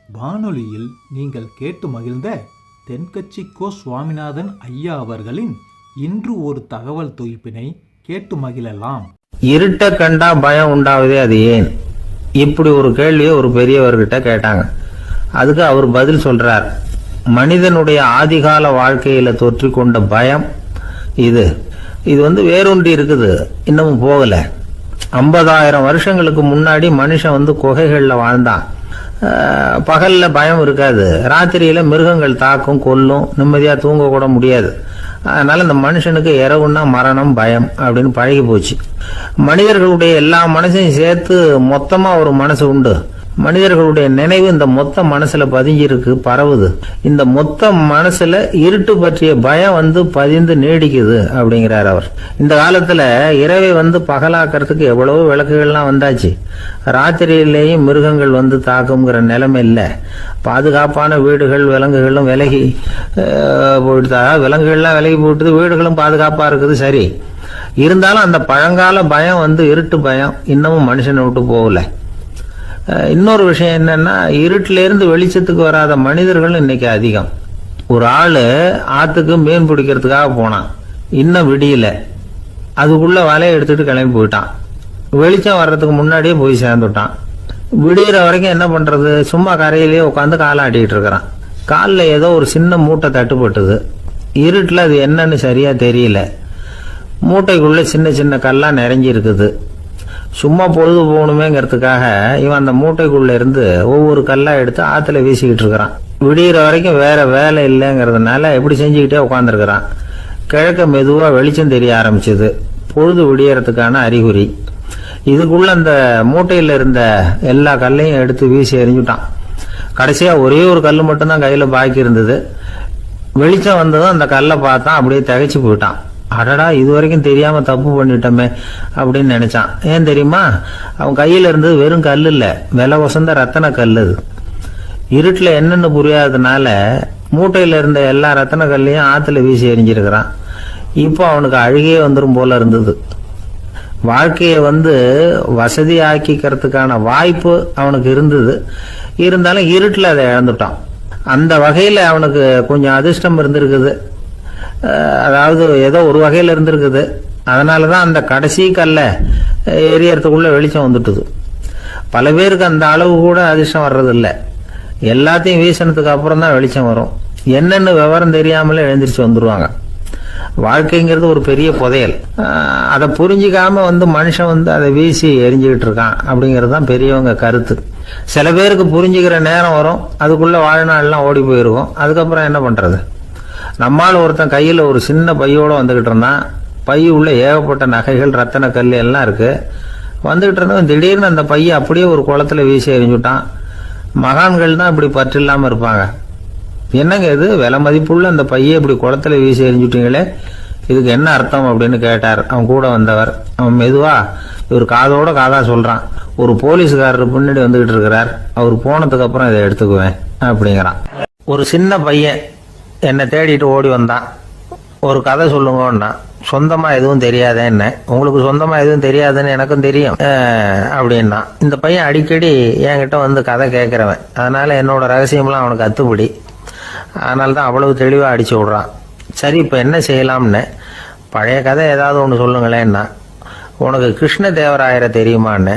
வானொலியில் நீங்கள் கேட்டு மகிழ்ந்த தென்கட்சி கோ சுவாமிநாதன் ஐயா அவர்களின் இன்று ஒரு தகவல் தொகுப்பினை கேட்டு மகிழலாம். இருட்ட கண்டா பயம் உண்டாவதே அது ஏன்? இப்படி ஒரு கேள்வியை ஒரு பெரியவர்கிட்ட கேட்டாங்க. அதுக்கு அவர் பதில் சொல்றார். மனிதனுடைய ஆதிகால வாழ்க்கையில தொற்றி கொண்ட பயம் இது வேரூன்றி இருக்குது, இன்னமும் போகல. 50,000 வருஷங்களுக்கு முன்னாடி மனுஷன் குகைகள்ல வாழ்ந்தான். பகல்ல பயம் இருக்காது, ராத்திரியில மிருகங்கள் தாக்கும், கொல்லும், நிம்மதியா தூங்க கூட முடியாது. அதனால இந்த மனுஷனுக்கு இரவுன்னா மரணம், பயம் அப்படின்னு பழகி போச்சு. மனிதர்களுடைய எல்லா மனசையும் சேர்த்து மொத்தமா ஒரு மனசு உண்டு. மனிதர்களுடைய நினைவு இந்த மொத்த மனசுல பதிஞ்சிருக்கு, பரவுது. இந்த மொத்த மனசுல இருட்டு பற்றிய பயம் பதிந்து நீடிக்குது அப்படிங்கிறார் அவர். இந்த காலத்துல இரவை பகலாக்கிறதுக்கு எவ்வளவோ விளக்குகள்லாம் வந்தாச்சு. ராத்திரியிலேயும் மிருகங்கள் தாக்குங்கிற நிலைமை இல்லை. பாதுகாப்பான வீடுகள், விலங்குகளும் விலகி போயிட்டு, விலங்குகள்லாம் விலகி போயிட்டு, வீடுகளும் பாதுகாப்பா இருக்குது. சரி, இருந்தாலும் அந்த பழங்கால பயம் இருட்டு பயம் இன்னமும் மனுஷனை விட்டு போகல. இன்னொரு விஷயம் என்னன்னா, இருட்டுல இருந்து வெளிச்சத்துக்கு வராத மனிதர்கள் இன்னைக்கு அதிகம். ஒரு ஆளு ஆத்துக்கு மீன் பிடிக்கிறதுக்காக போனான், இன்னும் விடியல. அதுக்குள்ள வலையை எடுத்துட்டு கிளம்பி போயிட்டான். வெளிச்சம் வர்றதுக்கு முன்னாடியே போய் சேர்ந்துட்டான். விடிகிற வரைக்கும் என்ன பண்றது? சும்மா கரையிலேயே உட்காந்து காலாட்டிட்டு இருக்கிறான். காலில் ஏதோ ஒரு சின்ன மூட்டை தட்டுப்பட்டுது. இருட்டுல அது என்னன்னு சரியா தெரியல. மூட்டைக்குள்ள சின்ன சின்ன கல்லா நிறைஞ்சி இருக்குது. சும்மா பொழுது போகணுமேங்கிறதுக்காக இவன் அந்த மூட்டைக்குள்ள இருந்து ஒவ்வொரு கல்லா எடுத்து ஆத்துல வீசிக்கிட்டு இருக்கிறான். விடிகிற வரைக்கும் வேற வேலை இல்லைங்கிறதுனால எப்படி செஞ்சுக்கிட்டே உட்காந்துருக்கிறான். கிழக்க மெதுவா வெளிச்சம் தெரிய ஆரம்பிச்சது. பொழுது விடியறதுக்கான அறிகுறி. இதுக்குள்ள அந்த மூட்டையில இருந்த எல்லா கல்லையும் எடுத்து வீசி எறிஞ்சுட்டான். கடைசியா ஒரே ஒரு கல் மட்டும்தான் கையில பாக்கி இருந்தது. வெளிச்சம் வந்ததும் அந்த கல்லை பார்த்தான், அப்படியே திகைச்சு போயிட்டான். அடடா, இது வரைக்கும் தெரியாம தப்பு பண்ணிட்டோமே அப்படின்னு நினைச்சான். ஏன் தெரியுமா? அவன் கையில இருந்தது வெறும் கல் இல்ல, விலை வசந்த ரத்தன கல். அது இருட்டுல என்னன்னு புரியாததுனால மூட்டையில இருந்த எல்லா ரத்தன கல்லையும் ஆத்துல வீசி எறிஞ்சிருக்கிறான். இப்போ அவனுக்கு அழுகையே வந்துடும் போல இருந்தது. வாழ்க்கையை வசதி ஆக்கிக்கிறதுக்கான வாய்ப்பு அவனுக்கு இருந்தது. இருந்தாலும் இருட்டுல அதை இழந்துட்டான். அந்த வகையில அவனுக்கு கொஞ்சம் அதிர்ஷ்டம் இருந்திருக்குது. அதாவது ஏதோ ஒரு வகையில் இருந்திருக்குது. அதனாலதான் அந்த கடைசி கல்ல எரியறதுக்குள்ள வெளிச்சம் வந்துட்டுது. பல பேருக்கு அந்த அளவு கூட அதிர்ஷ்டம் வர்றதில்லை. எல்லாத்தையும் வீசினதுக்கு அப்புறம் தான் வெளிச்சம் வரும். என்னென்னு விவரம் தெரியாமலே எழுந்திரிச்சு வந்துருவாங்க. வாழ்க்கைங்கிறது ஒரு பெரிய புதையல். அதை புரிஞ்சிக்காம மனுஷன் அதை வீசி எரிஞ்சுக்கிட்டு இருக்கான் அப்படிங்கிறது தான் பெரியவங்க கருத்து. சில பேருக்கு புரிஞ்சுக்கிற நேரம் வரும், அதுக்குள்ள வாழ்நாள்லாம் ஓடி போயிருக்கும். அதுக்கப்புறம் என்ன பண்றது? நம்மால் ஒருத்தன் கையில் ஒரு சின்ன பையோட வந்துகிட்டு இருந்தான். பை உள்ள ஏகப்பட்ட நகைகள், ரத்தன கல் எல்லாம் இருக்கு. வந்துகிட்டு இருந்தவன் திடீர்னு அந்த பையை அப்படியே ஒரு குளத்துல வீசி எறிஞ்சுட்டான். மகான்கள் தான் இப்படி பற்று இல்லாம இருப்பாங்க. என்னங்க இது, விலை மதிப்புள்ள அந்த பையை இப்படி குளத்துல வீசி எறிஞ்சுட்டீங்களே, இதுக்கு என்ன அர்த்தம் அப்படின்னு கேட்டார் அவன் கூட வந்தவர். அவன் மெதுவா இவர் காதோட காதா சொல்றான். ஒரு போலீஸ்காரர் பின்னாடி வந்துகிட்டு இருக்கிறார், அவர் போனதுக்கு அப்புறம் இதை எடுத்துக்குவேன் அப்படிங்கிறான். ஒரு சின்ன பையன் என்னை தேடிட்டு ஓடி வந்தான். ஒரு கதை சொல்லுங்கன்னா, சொந்தமா எதுவும் தெரியாத என்ன, உங்களுக்கு சொந்தமா எதுவும் தெரியாதுன்னு எனக்கும் தெரியும் அப்படின்னா. இந்த பையன் அடிக்கடி என்கிட்ட கதை கேட்கிறவன். அதனால என்னோட ரகசியம்லாம் அவனுக்கு அத்துப்படி. அதனால தான் அவ்வளவு தெளிவா அடிச்சு விடுறான். சரி, இப்ப என்ன செய்யலாம்னு, பழைய கதை ஏதாவது ஒன்று சொல்லுங்களேன்னா. உனக்கு கிருஷ்ண தேவராயரை தெரியுமான்னு.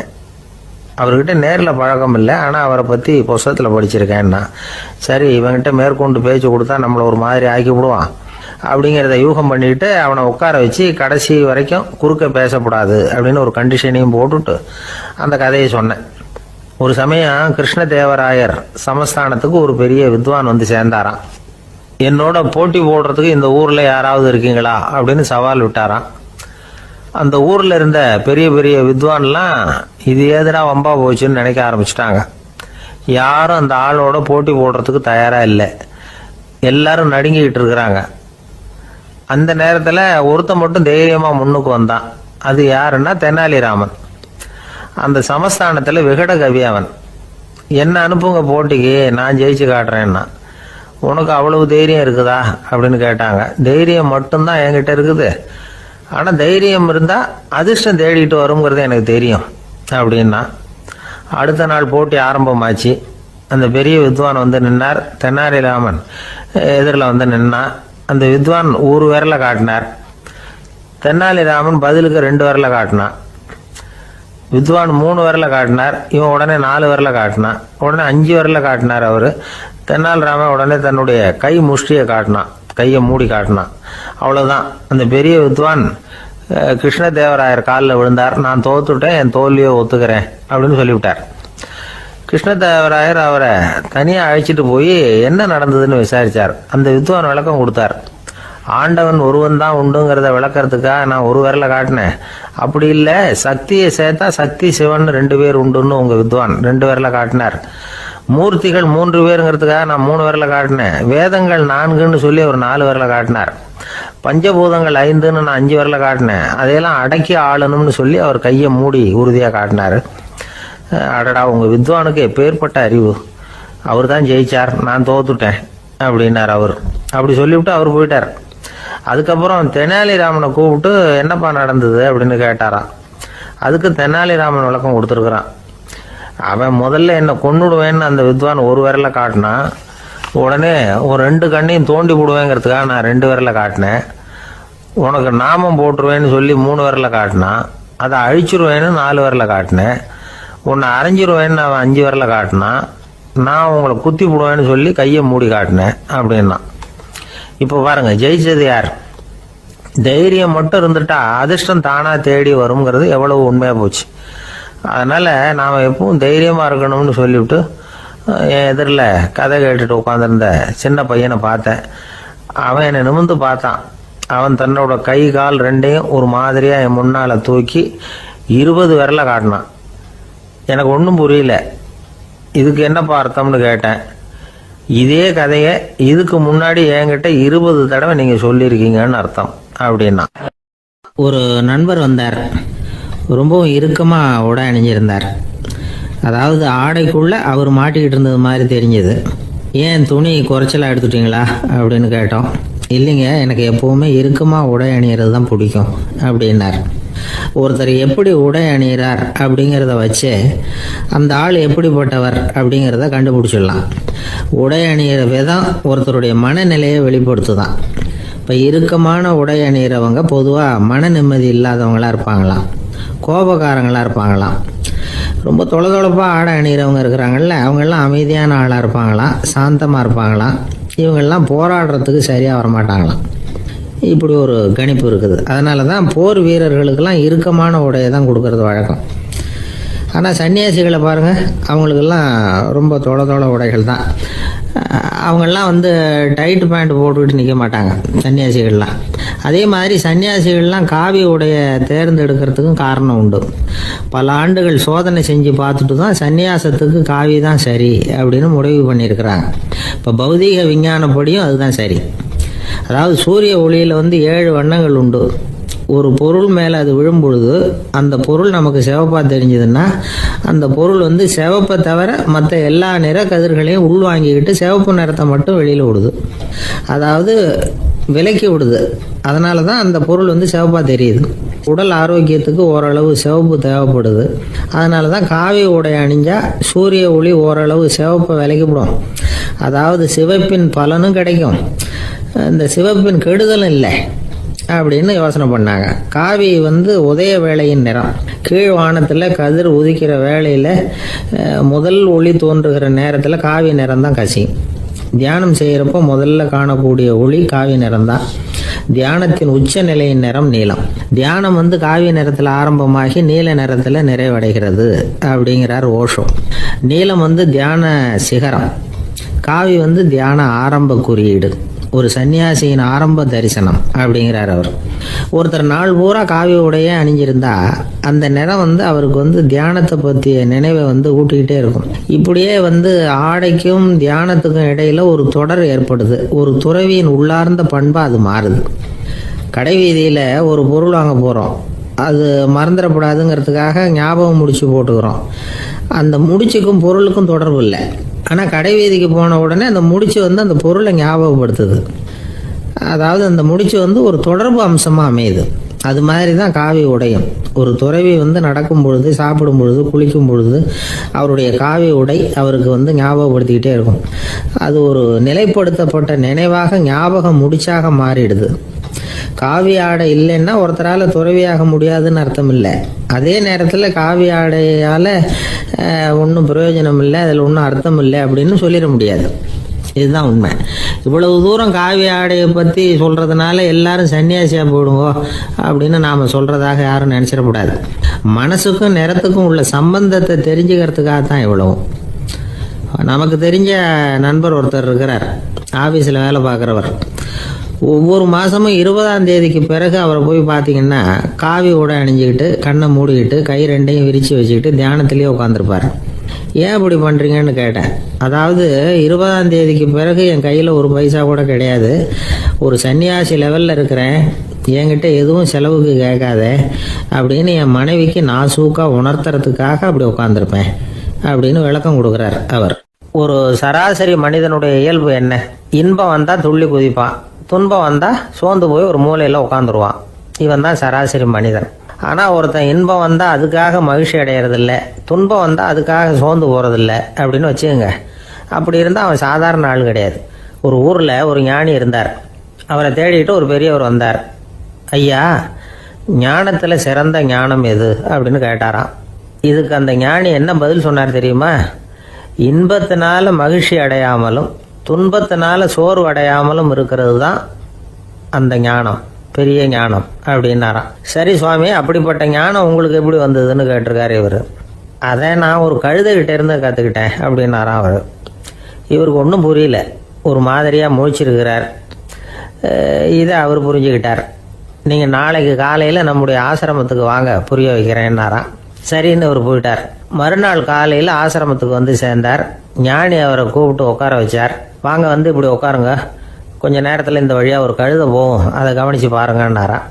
அவர்கிட்ட நேரில் பழக்கம் இல்லை, ஆனால் அவரை பற்றி புஸ்தகத்தில் படிச்சிருக்கேன்னா. சரி, இவங்கிட்ட மேற்கொண்டு பேச்சு கொடுத்தா நம்மளை ஒரு மாதிரி ஆக்கி விடுவான் அப்படிங்கிறத யூகம் பண்ணிட்டு அவனை உட்கார வச்சு கடைசி வரைக்கும் குறுக்க பேசக்கூடாது அப்படின்னு ஒரு கண்டிஷனையும் போட்டுட்டு அந்த கதையை சொன்னேன். ஒரு சமயம் கிருஷ்ண தேவராயர் சமஸ்தானத்துக்கு ஒரு பெரிய வித்வான் சேர்ந்தாராம். என்னோட போட்டி போடுறதுக்கு இந்த ஊர்ல யாராவது இருக்கீங்களா அப்படின்னு சவால் விட்டாராம். அந்த ஊர்ல இருந்த பெரிய பெரிய வித்வான்லாம் இது ஏதுடா வம்பா போச்சுன்னு நினைக்க ஆரம்பிச்சிட்டாங்க. யாரும் அந்த ஆளோட போட்டி போடுறதுக்கு தயாரா இல்லை. எல்லாரும் நடுங்கிட்டு இருக்கிறாங்க. அந்த நேரத்துல ஒருத்தன் மட்டும் தைரியமா முன்னுக்கு வந்தான். அது யாருன்னா தெனாலிராமன். அந்த சமஸ்தானத்துல விகட கவி அவன். என்ன அனுப்புங்க போட்டிக்கு, நான் ஜெயிச்சு காட்டுறேன்னா. உனக்கு அவ்வளவு தைரியம் இருக்குதா அப்படின்னு கேட்டாங்க. தைரியம் மட்டும்தான் என்கிட்ட இருக்குது, ஆனா தைரியம் இருந்தா அதிர்ஷ்டம் தேடிட்டு வருங்கிறது எனக்கு தெரியும் அப்படின்னா. அடுத்த நாள் போட்டி ஆரம்பமாச்சு. அந்த பெரிய வித்வான் வந்து நின்னார். தெனாலிராமன் எதிரில் வந்து நின்னான். அந்த வித்வான் ஒரு விரலை காட்டினார். தெனாலிராமன் பதிலுக்கு 2 விரலை காட்டினான். வித்வான் 3 விரலை காட்டினார். இவன் உடனே 4 விரலை காட்டினான். உடனே 5 விரலை காட்டினார் அவர். தெனாலிராமன் உடனே தன்னுடைய கை முஷ்டியை காட்டினான், கையை மூடி காட்டினான். அவ்வளோதான். அந்த பெரிய வித்வான் கிருஷ்ணதேவராயர் காலில் விழுந்தார். நான் தோத்துட்டேன், என் தோல்வியை ஒத்துக்கிறேன் அப்படின்னு சொல்லிவிட்டார். கிருஷ்ணதேவராயர் அவரை தனியாக அழைச்சிட்டு போய் என்ன நடந்ததுன்னு விசாரித்தார். அந்த வித்வான் விளக்கம் கொடுத்தார். ஆண்டவன் ஒருவன் தான் உண்டுங்கிறத விளக்கறதுக்காக நான் ஒரு விரலை காட்டினேன். அப்படி இல்லை, சக்தியை சேர்த்தா சக்தி சிவன் 2 பேர் உண்டுன்னு உங்கள் வித்வான் 2 விரலை காட்டினார். மூர்த்திகள் 3 பேருங்கிறதுக்காக நான் 3 விரலை காட்டினேன். வேதங்கள் 4ன்னு சொல்லி அவர் 4 விரலை காட்டினார். பஞ்சபூதங்கள் 5ன்னு நான் 5 விரலை காட்டினேன். அதையெல்லாம் அடக்கி ஆளணும்னு சொல்லி அவர் கையை மூடி உறுதியாக காட்டினார். அடடா, உங்கள் வித்வானுக்கு எப்பேற்பட்ட அறிவு! அவர் தான் ஜெயிச்சார், நான் தோத்துட்டேன் அப்படின்னார் அவர். அப்படி சொல்லிவிட்டு அவர் போயிட்டார். அதுக்கப்புறம் தெனாலிராமனை கூப்பிட்டு என்னப்பா நடந்தது அப்படின்னு கேட்டாராம். அதுக்கு தெனாலிராமன் விளக்கம் கொடுத்துருக்குறான். அவன் முதல்ல என்னை கொன்னுடுவேன்னு அந்த வித்வான் ஒரு விரலை காட்டினான். உடனே ஒரு 2 கண்ணையும் தோண்டி போடுவேங்கிறதுக்காக நான் 2 விரலை காட்டினேன். உனக்கு நாமம் போட்டுருவேன்னு சொல்லி 3 விரலை காட்டினான். அதை அழிச்சிருவேன்னு 4 விரலை காட்டினேன். உன்னை அரைஞ்சிருவேன்னு அவன் 5 விரலை காட்டினான். நான் உங்களை குத்தி போடுவேன்னு சொல்லி கையை மூடி காட்டினேன் அப்படின்னா. இப்போ பாருங்க, ஜெயிச்சது யார்? தைரியம் மட்டும் இருந்துட்டா அதிர்ஷ்டம் தானா தேடி வருங்கிறது எவ்வளவு உண்மையாக போச்சு. அதனால நாம் எப்பவும் தைரியமாக இருக்கணும்னு சொல்லிவிட்டு என் எதிரில் கதை கேட்டுட்டு உட்காந்துருந்த சின்ன பையனை பார்த்தேன். அவன் என்னை நிமிர்ந்து பார்த்தான். அவன் தன்னோட கை கால் 2ஐயும் ஒரு மாதிரியாக என் முன்னால் தூக்கி 20 விரலை காட்டினான். எனக்கு ஒன்றும் புரியல. இதுக்கு என்னப்பா அர்த்தம்னு கேட்டேன். இதே கதையை இதுக்கு முன்னாடி என்கிட்ட 20 தடவை நீங்கள் சொல்லியிருக்கீங்கன்னு அர்த்தம் அப்படின்னா. ஒரு நண்பர் வந்தார். ரொம்பவும் இறுக்கமாக உடை அணிஞ்சிருந்தார். அதாவது ஆடைக்குள்ளே அவர் மாட்டிக்கிட்டு இருந்தது மாதிரி தெரிஞ்சது. ஏன் துணி குறைச்சலாக எடுத்துட்டீங்களா அப்படின்னு கேட்டோம். இல்லைங்க, எனக்கு எப்போவுமே இறுக்கமாக உடை அணிகிறது தான் பிடிக்கும் அப்படின்னார். ஒருத்தர் எப்படி உடை அணிகிறார் அப்படிங்கிறத வச்சு அந்த ஆள் எப்படிப்பட்டவர் அப்படிங்கிறத கண்டுபிடிச்சிடலாம். உடை அணிகிற விதம் ஒருத்தருடைய மனநிலையை வெளிப்படுத்துதான். இப்போ இறுக்கமான உடை அணிகிறவங்க பொதுவாக மன நிம்மதி இல்லாதவங்களாக இருப்பாங்களாம், கோபக்காரங்களாக இருப்பாங்களாம். ரொம்ப தொலைதொலைப்பாக ஆடை அணிகிறவங்க இருக்கிறாங்கல்ல, அவங்கெல்லாம் அமைதியான ஆளாக இருப்பாங்களாம், சாந்தமாக இருப்பாங்களாம். இவங்கெல்லாம் போராடுறதுக்கு சரியாக வரமாட்டாங்களாம். இப்படி ஒரு கணிப்பு இருக்குது. அதனால தான் போர் வீரர்களுக்கெல்லாம் இறுக்கமான உடையை தான் கொடுக்கறது வழக்கம். ஆனால் சன்னியாசிகளை பாருங்கள், அவங்களுக்கெல்லாம் ரொம்ப தொலை உடைகள் தான். அவங்கெல்லாம் வந்து டைட் பேண்ட் போட்டுக்கிட்டு நிற்க மாட்டாங்க சன்னியாசிகள்லாம். அதே மாதிரி சன்னியாசிகள்லாம் காவி உடையை தேர்ந்தெடுக்கிறதுக்கும் காரணம் உண்டு. பல ஆண்டுகள் சோதனை செஞ்சு பார்த்துட்டு தான் சன்னியாசத்துக்கு காவி தான் சரி அப்படின்னு முடிவு பண்ணியிருக்கிறாங்க. இப்போ பௌதீக விஞ்ஞானப்படியும் அதுதான் சரி. அதாவது சூரிய ஒளியில் வந்து 7 வண்ணங்கள் உண்டு. ஒரு பொருள் மேலே அது விழும்பொழுது அந்த பொருள் நமக்கு சிவப்பாக தெரிஞ்சதுன்னா அந்த பொருள் வந்து சிவப்பை தவிர மற்ற எல்லா நிற கதிர்களையும் உள்வாங்கிக்கிட்டு சிவப்பு நிறத்தை மட்டும் வெளியில் விடுது. அதாவது விலக்கி விடுது. அதனால தான் அந்த பொருள் வந்து சிவப்பாக தெரியுது. உடல் ஆரோக்கியத்துக்கு ஓரளவு சிவப்பு தேவைப்படுது. அதனால தான் காவி உடை அணிஞ்சால் சூரிய ஒளி ஓரளவு சிவப்பை விலக்கிவிடும். அதாவது சிவப்பின் பலனும் கிடைக்கும், இந்த சிவப்பின் கெடுதலும் இல்லை அப்படின்னு யோசனை பண்ணாங்க. காவி வந்து உதய வேளையின் நிறம். கீழ் வானத்தில் கதிர் உதிக்கிற வேளையில் முதல் ஒளி தோன்றுகிற நேரத்தில் காவி நிறம் தான் கசியும். தியானம் செய்கிறப்போ முதல்ல காணக்கூடிய ஒளி காவி நிறம் தான். தியானத்தின் உச்ச நிலையின் நிறம் நீலம். தியானம் வந்து காவி நிறத்தில் ஆரம்பமாகி நீல நிறத்தில் நிறைவடைகிறது அப்படிங்கிறார் ஓஷோ. நீலம் வந்து தியான சிகரம், காவி வந்து தியான ஆரம்ப குறியீடு, ஒரு சன்னியாசியின் ஆரம்ப தரிசனம் அப்படிங்கிறார் அவர். ஒருத்தர் நாள் பூரா காவி உடையே அணிஞ்சிருந்தா அந்த நிறம் வந்து அவருக்கு வந்து தியானத்தை பற்றிய நினைவை வந்து ஊட்டிக்கிட்டே இருக்கும். இப்படியே வந்து ஆடைக்கும் தியானத்துக்கும் இடையில ஒரு தொடர் ஏற்படுது. ஒரு துறவியின் உள்ளார்ந்த பண்பாக அது மாறுது. கடை வீதியில் ஒரு பொருள் வாங்க போகிறோம், அது மறந்துடக்கூடாதுங்கிறதுக்காக ஞாபகம் முடிச்சு போட்டுக்கிறோம். அந்த முடிச்சுக்கும் பொருளுக்கும் தொடர்பு இல்லை. ஆனால் கடை வீதிக்கு போன உடனே அந்த முடிச்சு வந்து அந்த பொருளை ஞாபகப்படுத்துது. அதாவது அந்த முடிச்சு ஒரு தொடர்பு அம்சமாக அமையுது. அது மாதிரி தான் காவி உடையும். ஒரு துறவி நடக்கும் பொழுது, சாப்பிடும் பொழுது, குளிக்கும் பொழுது அவருடைய காவி உடை அவருக்கு ஞாபகப்படுத்திக்கிட்டே இருக்கும். அது ஒரு நிலைப்படுத்தப்பட்ட நினைவாக ஞாபக முடிச்சாக மாறிடுது. காவி ஆடை இல்லைன்னா ஒருத்தரால் துறவியாக முடியாதுன்னு அர்த்தம் இல்லை. அதே நேரத்தில் காவி ஆடையால் ஒன்றும் பிரயோஜனம் இல்லை, அதில் ஒன்றும் அர்த்தம் இல்லை அப்படின்னு சொல்லிட முடியாது. இதுதான் உண்மை. இவ்வளவு தூரம் காவி ஆடையை பற்றி சொல்கிறதுனால எல்லாரும் சன்னியாசியாக போடுங்கோ அப்படின்னு நாம் சொல்கிறதாக யாரும் நினச்சிடக்கூடாது. மனசுக்கும் நிறத்துக்கும் உள்ள சம்பந்தத்தை தெரிஞ்சுக்கிறதுக்காக தான் இவ்வளவும். நமக்கு தெரிஞ்ச நண்பர் ஒருத்தர் இருக்கிறார், ஆஃபீஸில் வேலை பார்க்குறவர். ஒவ்வொரு மாதமும் 20ஆம் தேதிக்கு பிறகு அவரை போய் பார்த்தீங்கன்னா காவி உடை அணிஞ்சிக்கிட்டு, கண்ணை மூடிக்கிட்டு, கை ரெண்டையும் விரித்து வச்சுக்கிட்டு தியானத்திலேயே உட்காந்துருப்பார். ஏன் இப்படி பண்ணுறீங்கன்னு கேட்டேன். அதாவது 20ஆம் தேதிக்கு பிறகு என் கையில் ஒரு பைசா கூட கிடையாது, ஒரு சன்னியாசி லெவலில் இருக்கிறேன், என்கிட்ட எதுவும் செலவுக்கு கேட்காத அப்படின்னு என் மனைவிக்கு நாசூக்காக உணர்த்துறதுக்காக அப்படி உட்காந்துருப்பேன் அப்படின்னு விளக்கம் கொடுக்குறார் அவர். ஒரு சராசரி மனிதனுடைய இயல்பு என்ன? இன்பம் வந்தால் துள்ளி குதிப்பான், துன்பம் வந்தால் சோர்ந்து போய் ஒரு மூலையில் உட்காந்துருவான். இவன் தான் சராசரி மனிதன். ஆனால் ஒருத்தன் இன்பம் வந்தால் அதுக்காக மகிழ்ச்சி அடையிறதில்ல, துன்பம் வந்தால் அதுக்காக சோர்ந்து போகிறதில்ல அப்படின்னு வச்சுக்கோங்க. அப்படி இருந்தால் அவன் சாதாரண ஆள் கிடையாது. ஒரு ஊரில் ஒரு ஞானி இருந்தார். அவரை தேடிட்டு ஒரு பெரியவர் வந்தார். ஐயா, ஞானத்தில் சிறந்த ஞானம் எது அப்படின்னு கேட்டாராம். இதுக்கு அந்த ஞானி என்ன பதில் சொன்னார் தெரியுமா? இன்பத்தினால மகிழ்ச்சி அடையாமலும் துன்பத்தினால சோர்வு அடையாமலும் இருக்கிறது தான் அந்த ஞானம், பெரிய ஞானம் அப்படின்னாராம். சரி சுவாமி, அப்படிப்பட்ட ஞானம் உங்களுக்கு எப்படி வந்ததுன்னு கேட்டிருக்காரு இவர். அதை நான் ஒரு கழுதைகிட்ட இருந்து கற்றுக்கிட்டேன் அப்படின்னாராம் அவர். இவருக்கு ஒன்றும் புரியல, ஒரு மாதிரியாக முழிச்சிருக்கிறார். இதை அவர் புரிஞ்சுக்கிட்டார். நீங்கள் நாளைக்கு காலையில் நம்முடைய ஆசிரமத்துக்கு வாங்க, புரிய வைக்கிறேன்னாராம். சரின்னு அவர் போயிட்டார். மறுநாள் காலையில் ஆசிரமத்துக்கு சேர்ந்தார். ஞானி அவரை கூப்பிட்டு உட்கார வச்சார். வாங்க, இப்படி உட்காருங்க, கொஞ்சம் நேரத்தில் இந்த வழியாக ஒரு கழுதை போகும், அதை கவனித்து பாருங்கன்னாராம்.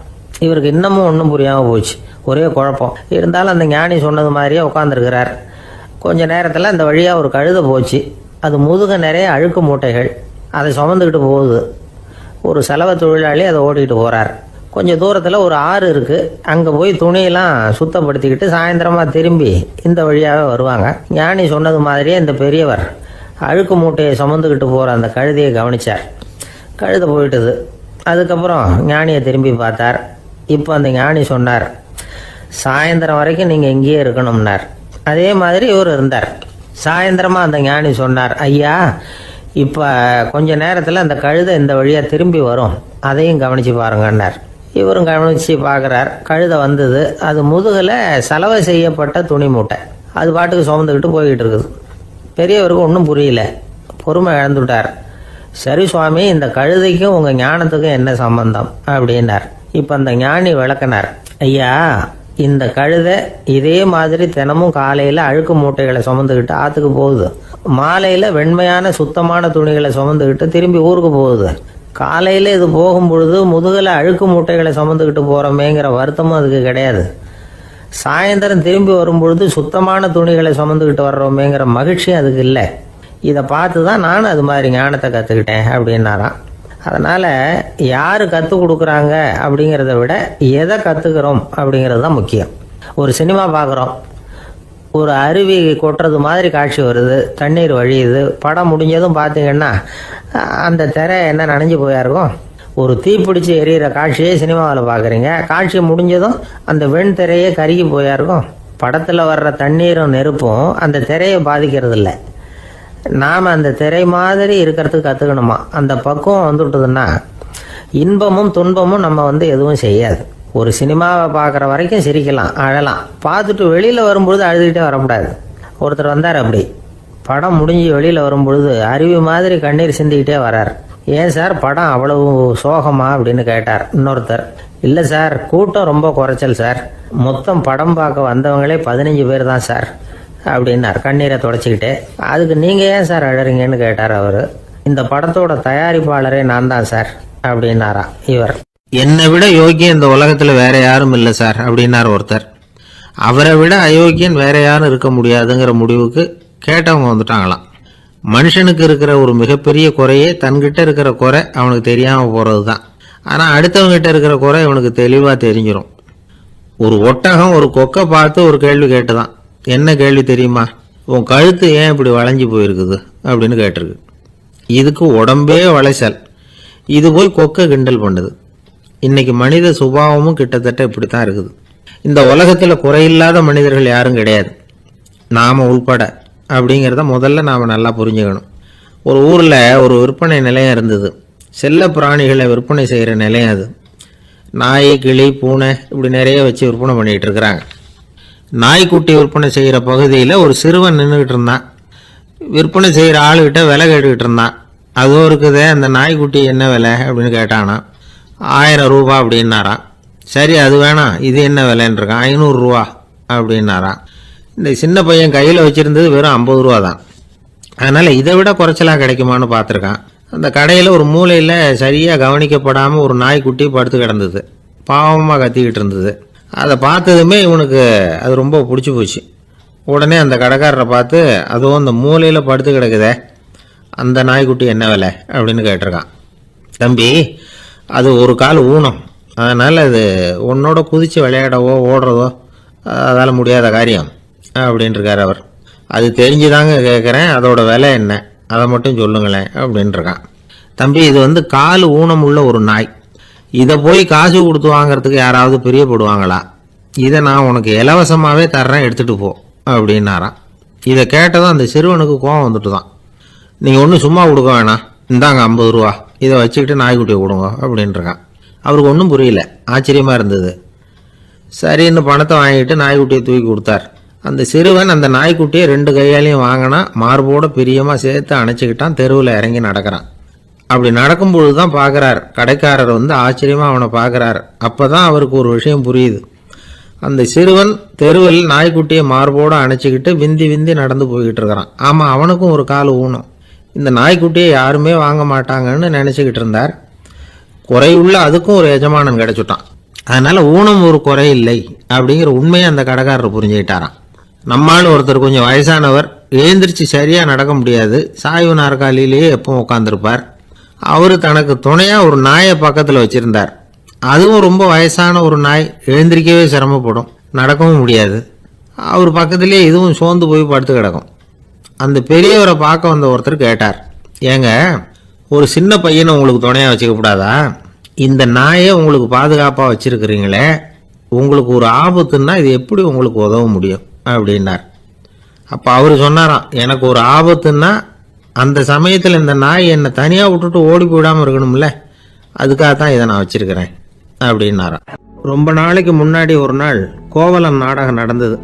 இவருக்கு இன்னமும் ஒன்றும் புரியாமல் போச்சு, ஒரே குழப்பம். இருந்தாலும் அந்த ஞானி சொன்னது மாதிரியே உட்காந்துருக்கிறார். கொஞ்ச நேரத்தில் அந்த வழியாக ஒரு கழுதை போச்சு. அது முதுக நிறைய அழுக்கு மூட்டைகள், அதை சுமந்துக்கிட்டு போகுது. ஒரு செலவு தொழிலாளி அதை ஓட்டிகிட்டு போகிறார். கொஞ்சம் தூரத்தில் ஒரு ஆறு இருக்குது, அங்கே போய் துணியெல்லாம் சுத்தப்படுத்திக்கிட்டு சாயந்தரமாக திரும்பி இந்த வழியாகவே வருவாங்க. ஞானி சொன்னது மாதிரியே இந்த பெரியவர் அழுக்கு மூட்டையை சுமந்துக்கிட்டு போகிற அந்த கழுதையை கவனித்தார். கழுதை போயிட்டுது. அதுக்கப்புறம் ஞானியை திரும்பி பார்த்தார். இப்போ அந்த ஞானி சொன்னார், சாயந்தரம் வரைக்கும் நீங்கள் இங்கேயே இருக்கணும்னார். அதே மாதிரி இவர் இருந்தார். சாயந்தரமாக அந்த ஞானி சொன்னார், ஐயா, இப்போ கொஞ்ச நேரத்தில் அந்த கழுதை இந்த வழியாக திரும்பி வரும், அதையும் கவனித்து பாருங்கன்னார். இவரும் கவனித்து பார்க்குறார். கழுதை வந்தது. அது முதுகில் சலவை செய்யப்பட்ட துணி மூட்டை, அது பாட்டுக்கு சுமந்துக்கிட்டு போய்கிட்டு இருக்குது. பெரியவருக்கு ஒன்றும் புரியல, பொறுமை இழந்துட்டார். சரி சுவாமி, இந்த கழுதைக்கும் உங்கள் ஞானத்துக்கும் என்ன சம்பந்தம் அப்படின்னார். இப்போ அந்த ஞானி விளக்கினார். ஐயா, இந்த கழுதை இதே மாதிரி தினமும் காலையில் அழுக்கு மூட்டைகளை சுமந்துக்கிட்டு ஆற்றுக்கு போகுது, மாலையில் வெண்மையான சுத்தமான துணிகளை சுமந்துக்கிட்டு திரும்பி ஊருக்கு போகுது. காலையில் இது போகும் பொழுது முதுகில் அழுக்கு மூட்டைகளை சுமந்துக்கிட்டு போகிறோமேங்கிற வருத்தமும் அதுக்கு கிடையாது. சாயந்தரம் திரும்பி வரும்பொழுது சுத்தமான துணிகளை சுமந்துக்கிட்டு வர்றோமேங்கிற மகிழ்ச்சி அதுக்கு இல்லை. இதை பார்த்து தான் நானும் அது மாதிரி ஞானத்தை கற்றுக்கிட்டேன் அப்படின்னாராம். அதனால் யார் கற்றுக் கொடுக்குறாங்க அப்படிங்கிறத விட எதை கற்றுக்கிறோம் அப்படிங்கிறது தான் முக்கியம். ஒரு சினிமா பார்க்குறோம், ஒரு அருவி கொட்டுறது மாதிரி காட்சி வருது, தண்ணீர் வழியுது. படம் முடிஞ்சதும் பார்த்தீங்கன்னா அந்த திரை என்ன நனைஞ்சு போயாருக்கும். ஒரு தீப்பிடிச்சு எரியிற காட்சியே சினிமாவில் பார்க்குறீங்க, காட்சி முடிஞ்சதும் அந்த வெண் திரையே கருகி போயாருக்கும். படத்தில் வர்ற தண்ணீரும் நெருப்பும் அந்த திரையை பாதிக்கிறது இல்லை. நாம் அந்த திரை மாதிரி இருக்கிறதுக்கு கற்றுக்கணுமா. அந்த பக்குவம் வந்துவிட்டதுன்னா இன்பமும் துன்பமும் நம்ம எதுவும் செய்யாது. ஒரு சினிமாவை பார்க்குற வரைக்கும் சிரிக்கலாம், அழலாம். பார்த்துட்டு வெளியில் வரும்பொழுது அழுதுகிட்டே வரக்கூடாது. ஒருத்தர் வந்தார், அப்படி படம் முடிஞ்சு வெளியில் வரும்பொழுது அருவி மாதிரி கண்ணீர் சிந்திக்கிட்டே வரார். ஏன் சார், படம் அவ்வளவு சோகமா அப்படின்னு கேட்டார். இன்னொருத்தர், இல்லை சார், கூட்டம் ரொம்ப குறைச்சல் சார், மொத்தம் படம் பார்க்க வந்தவங்களே 15 பேர் தான் சார் அப்படின்னார் கண்ணீரை தொடச்சிக்கிட்டே. அதுக்கு நீங்கள் ஏன் சார் அழறீங்கன்னு கேட்டார் அவர். இந்த படத்தோட தயாரிப்பாளரே நான் தான் சார் அப்படின்னாரா இவர். என்னை விட யோகியன் இந்த உலகத்தில் வேற யாரும் இல்லை சார் அப்படின்னார் ஒருத்தர். அவரை விட அயோக்கியன் வேற யாரும் இருக்க முடியாதுங்கிற முடிவுக்கு கேட்டவங்க வந்துட்டாங்களாம். மனுஷனுக்கு இருக்கிற ஒரு மிகப்பெரிய குறையே தன்கிட்ட இருக்கிற குறை அவனுக்கு தெரியாமல் போகிறது தான். ஆனால் அடுத்தவங்கிட்ட இருக்கிற குறை அவனுக்கு தெளிவாக தெரிஞ்சிடும். ஒரு ஒட்டகம் ஒரு கொக்கை பார்த்து ஒரு கேள்வி கேட்டுதான். என்ன கேள்வி தெரியுமா? உன் கழுத்து ஏன் இப்படி வளைஞ்சு போயிருக்குது அப்படின்னு கேட்டிருக்கு. இதுக்கு உடம்பே வளைச்சல். இது போய் கொக்கை கிண்டல் பண்ணுது. இன்னைக்கு மனித சுபாவமும் கிட்டத்தட்ட இப்படி தான் இருக்குது. இந்த உலகத்தில் குறையில்லாத மனிதர்கள் யாரும் கிடையாது, நாம் உள்பட. அப்படிங்கிறத முதல்ல நாம் நல்லா புரிஞ்சுக்கணும். ஒரு ஊரில் ஒரு விற்பனை நிலையம் இருந்தது. செல்ல பிராணிகளை விற்பனை செய்கிற நிலையம் அது. நாய், கிளி, பூனை இப்படி நிறைய வச்சு விற்பனை பண்ணிகிட்டு இருக்கிறாங்க. நாய்க்குட்டி விற்பனை செய்கிற பகுதியில் ஒரு சிறுவன் நின்றுக்கிட்டு இருந்தான். விற்பனை செய்கிற ஆளுகிட்ட விலை கேட்டுக்கிட்டு இருந்தான். அதுவும் இருக்குதே, அந்த நாய்க்குட்டி என்ன விலை அப்படின்னு கேட்டானா. 1000 ரூபா அப்படின்னாரான். சரி, அது வேணாம், இது என்ன விலைன்னு இருக்கான். 500 ரூபா அப்படின்னாரான். இந்த சின்ன பையன் கையில் வச்சுருந்தது வெறும் 50 ரூபா தான். அதனால் இதை விட குறைச்சலாக கிடைக்குமான்னு பார்த்துருக்கான். அந்த கடையில் ஒரு மூலையில் சரியாக கவனிக்கப்படாமல் ஒரு நாய்க்குட்டி படுத்து கிடந்தது. பாவமாக கத்திக்கிட்டு இருந்தது. அதை பார்த்ததுமே இவனுக்கு அது ரொம்ப பிடிச்சி போச்சு. உடனே அந்த கடைக்காரரை பார்த்து, அதுவும் அந்த மூலையில் படுத்து கிடக்குதே, அந்த நாய்க்குட்டி என்ன விலை அப்படின்னு கேட்டிருக்கான். தம்பி, அது ஒரு கால் ஊனம், அதனால் அது உன்னோட குதித்து விளையாடவோ ஓடுறதோ அதால் முடியாத காரியம் அப்படின்ட்டுருக்கார் அவர். அது தெரிஞ்சுதாங்க கேட்குறேன், அதோட விலை என்ன, அதை மட்டும் சொல்லுங்களேன் அப்படின்ட்டுருக்கான். தம்பி, இது கால் ஊனம் உள்ள ஒரு நாய். இதை போய் காசு கொடுத்து வாங்கிறதுக்கு யாராவது பிரியப்படுவாங்களா? இதை நான் உனக்கு இலவசமாகவே தர்றேன், எடுத்துகிட்டு போ அப்படின்னாரான். இதை கேட்டதும் அந்த சிறுவனுக்கு கோபம் வந்துட்டு தான். நீங்கள் ஒன்றும் சும்மா கொடுக்க வேணாம், இந்தாங்க 50 ரூபா, இதை வச்சுக்கிட்டு நாய்க்குட்டியை கொடுங்க அப்படின்ட்டுருக்கான். அவருக்கு ஒன்றும் புரியல, ஆச்சரியமாக இருந்தது. சரின்னு பணத்தை வாங்கிட்டு நாய்க்குட்டியை தூக்கி கொடுத்தார். அந்த சிறுவன் அந்த நாய்க்குட்டியை 2 கையாலையும் வாங்கினா, மார்போட பிரியமாக சேர்த்து அணைச்சிக்கிட்டான். தெருவில் இறங்கி நடக்கிறான். அப்படி நடக்கும்பொழுது தான் பார்க்குறார், கடைக்காரர் ஆச்சரியமாக அவனை பார்க்குறார். அப்போ தான் அவருக்கு ஒரு விஷயம் புரியுது. அந்த சிறுவன் தெருவில் நாய்க்குட்டியை மார்போடு அணைச்சிக்கிட்டு விந்தி விந்தி நடந்து போய்கிட்டு இருக்கிறான். ஆமாம், அவனுக்கும் ஒரு கால் ஊனம். இந்த நாய்க்குட்டியை யாருமே வாங்க மாட்டாங்கன்னு நினச்சிக்கிட்டு இருந்தார். குறையுள்ள அதுக்கும் ஒரு எஜமானன் கிடைச்சுட்டான். அதனால் ஊனம் ஒரு குறை இல்லை அப்படிங்கிற உண்மையை அந்த கடைக்காரர் புரிஞ்சுக்கிட்டாராம். நம்மால் ஒருத்தர் கொஞ்சம் வயசானவர், எழுந்திரிச்சு சரியாக நடக்க முடியாது, சாய்வு நாற்காலியிலேயே எப்பவும் உட்காந்துருப்பார். அவர் தனக்கு துணையாக ஒரு நாயை பக்கத்தில் வச்சுருந்தார். அதுவும் ரொம்ப வயசான ஒரு நாய், எழுந்திரிக்கவே சிரமப்படும், நடக்கவும் முடியாது. அவர் பக்கத்திலே இதுவும் சோர்ந்து போய் படுத்து கிடக்கும். அந்த பெரியவரை பார்க்க வந்த ஒருத்தர் கேட்டார், ஏங்க, ஒரு சின்ன பையனை உங்களுக்கு துணையாக வச்சுக்கப்படாதா? இந்த நாயை உங்களுக்கு பாதுகாப்பாக வச்சுருக்கிறீங்களே, உங்களுக்கு ஒரு ஆபத்துன்னா இது எப்படி உங்களுக்கு உதவ முடியும் அப்படின்னார். அப்போ அவர் சொன்னாராம், எனக்கு ஒரு ஆபத்துன்னா அந்த சமயத்தில் இந்த நாய் என்னை தனியாக விட்டுட்டு ஓடி போயிடாமல் இருக்கணும்ல, அதுக்காகத்தான் இதை நான் வச்சுருக்கிறேன் அப்படின்னாராம். ரொம்ப நாளைக்கு முன்னாடி ஒரு நாள் கோவலன் நாடகம் நடந்தது.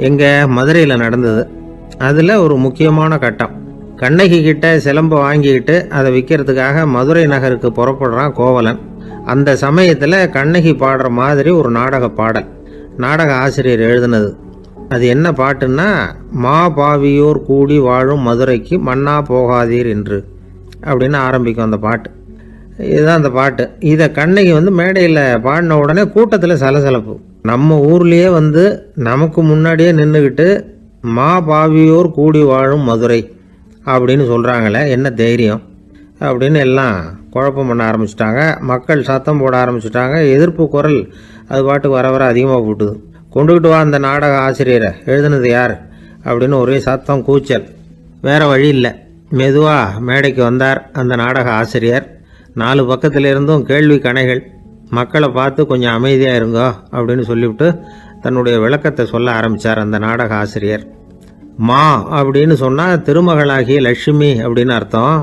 எங்கள் மதுரையில் நடந்தது. அதில் ஒரு முக்கியமான கட்டம், கண்ணகி கிட்ட சிலம்பை வாங்கிக்கிட்டு அதை விற்கிறதுக்காக மதுரை நகருக்கு புறப்படுறான் கோவலன். அந்த சமயத்தில் கண்ணகி பாடுற மாதிரி ஒரு நாடக பாடல், நாடக ஆசிரியர் எழுதினது. அது என்ன பாட்டுன்னா, மா பாவியோர் கூடி வாழும் மதுரைக்கு மன்னா போகாதீர் என்று அப்படின்னு ஆரம்பிக்கும் அந்த பாட்டு. இதுதான் அந்த பாட்டு. இதை கண்ணகி மேடையில் பாடின உடனே கூட்டத்தில் சலசலப்பு. நம்ம ஊர்லேயே நமக்கு முன்னாடியே நின்றுக்கிட்டு மா பாவியோர் கூடி வாழும் மதுரை அப்படின்னு சொல்கிறாங்களே, என்ன தைரியம் அப்படின்னு எல்லாம் குழப்பம் பண்ண ஆரம்பிச்சிட்டாங்க. மக்கள் சத்தம் போட ஆரம்பிச்சிட்டாங்க. எதிர்ப்பு குரல் அது பாட்டுக்கு வர வர அதிகமாக போட்டுது. கொண்டுக்கிட்டு வா அந்த நாடக ஆசிரியரை, எழுதுனது யார் அப்படின்னு ஒரே சத்தம், கூச்சல். வேறு வழி இல்லை. மெதுவாக மேடைக்கு வந்தார் அந்த நாடக ஆசிரியர். 4 பக்கத்தில் இருந்தும் கேள்வி கணைகள். மக்களை பார்த்து கொஞ்சம் அமைதியாக இருங்கோ அப்படின்னு சொல்லிவிட்டு தன்னுடைய விளக்கத்தை சொல்ல ஆரம்பித்தார் அந்த நாடக ஆசிரியர். மா அப்படின்னு சொன்னால் திருமகளாகிய லட்சுமி அப்படின்னு அர்த்தம்.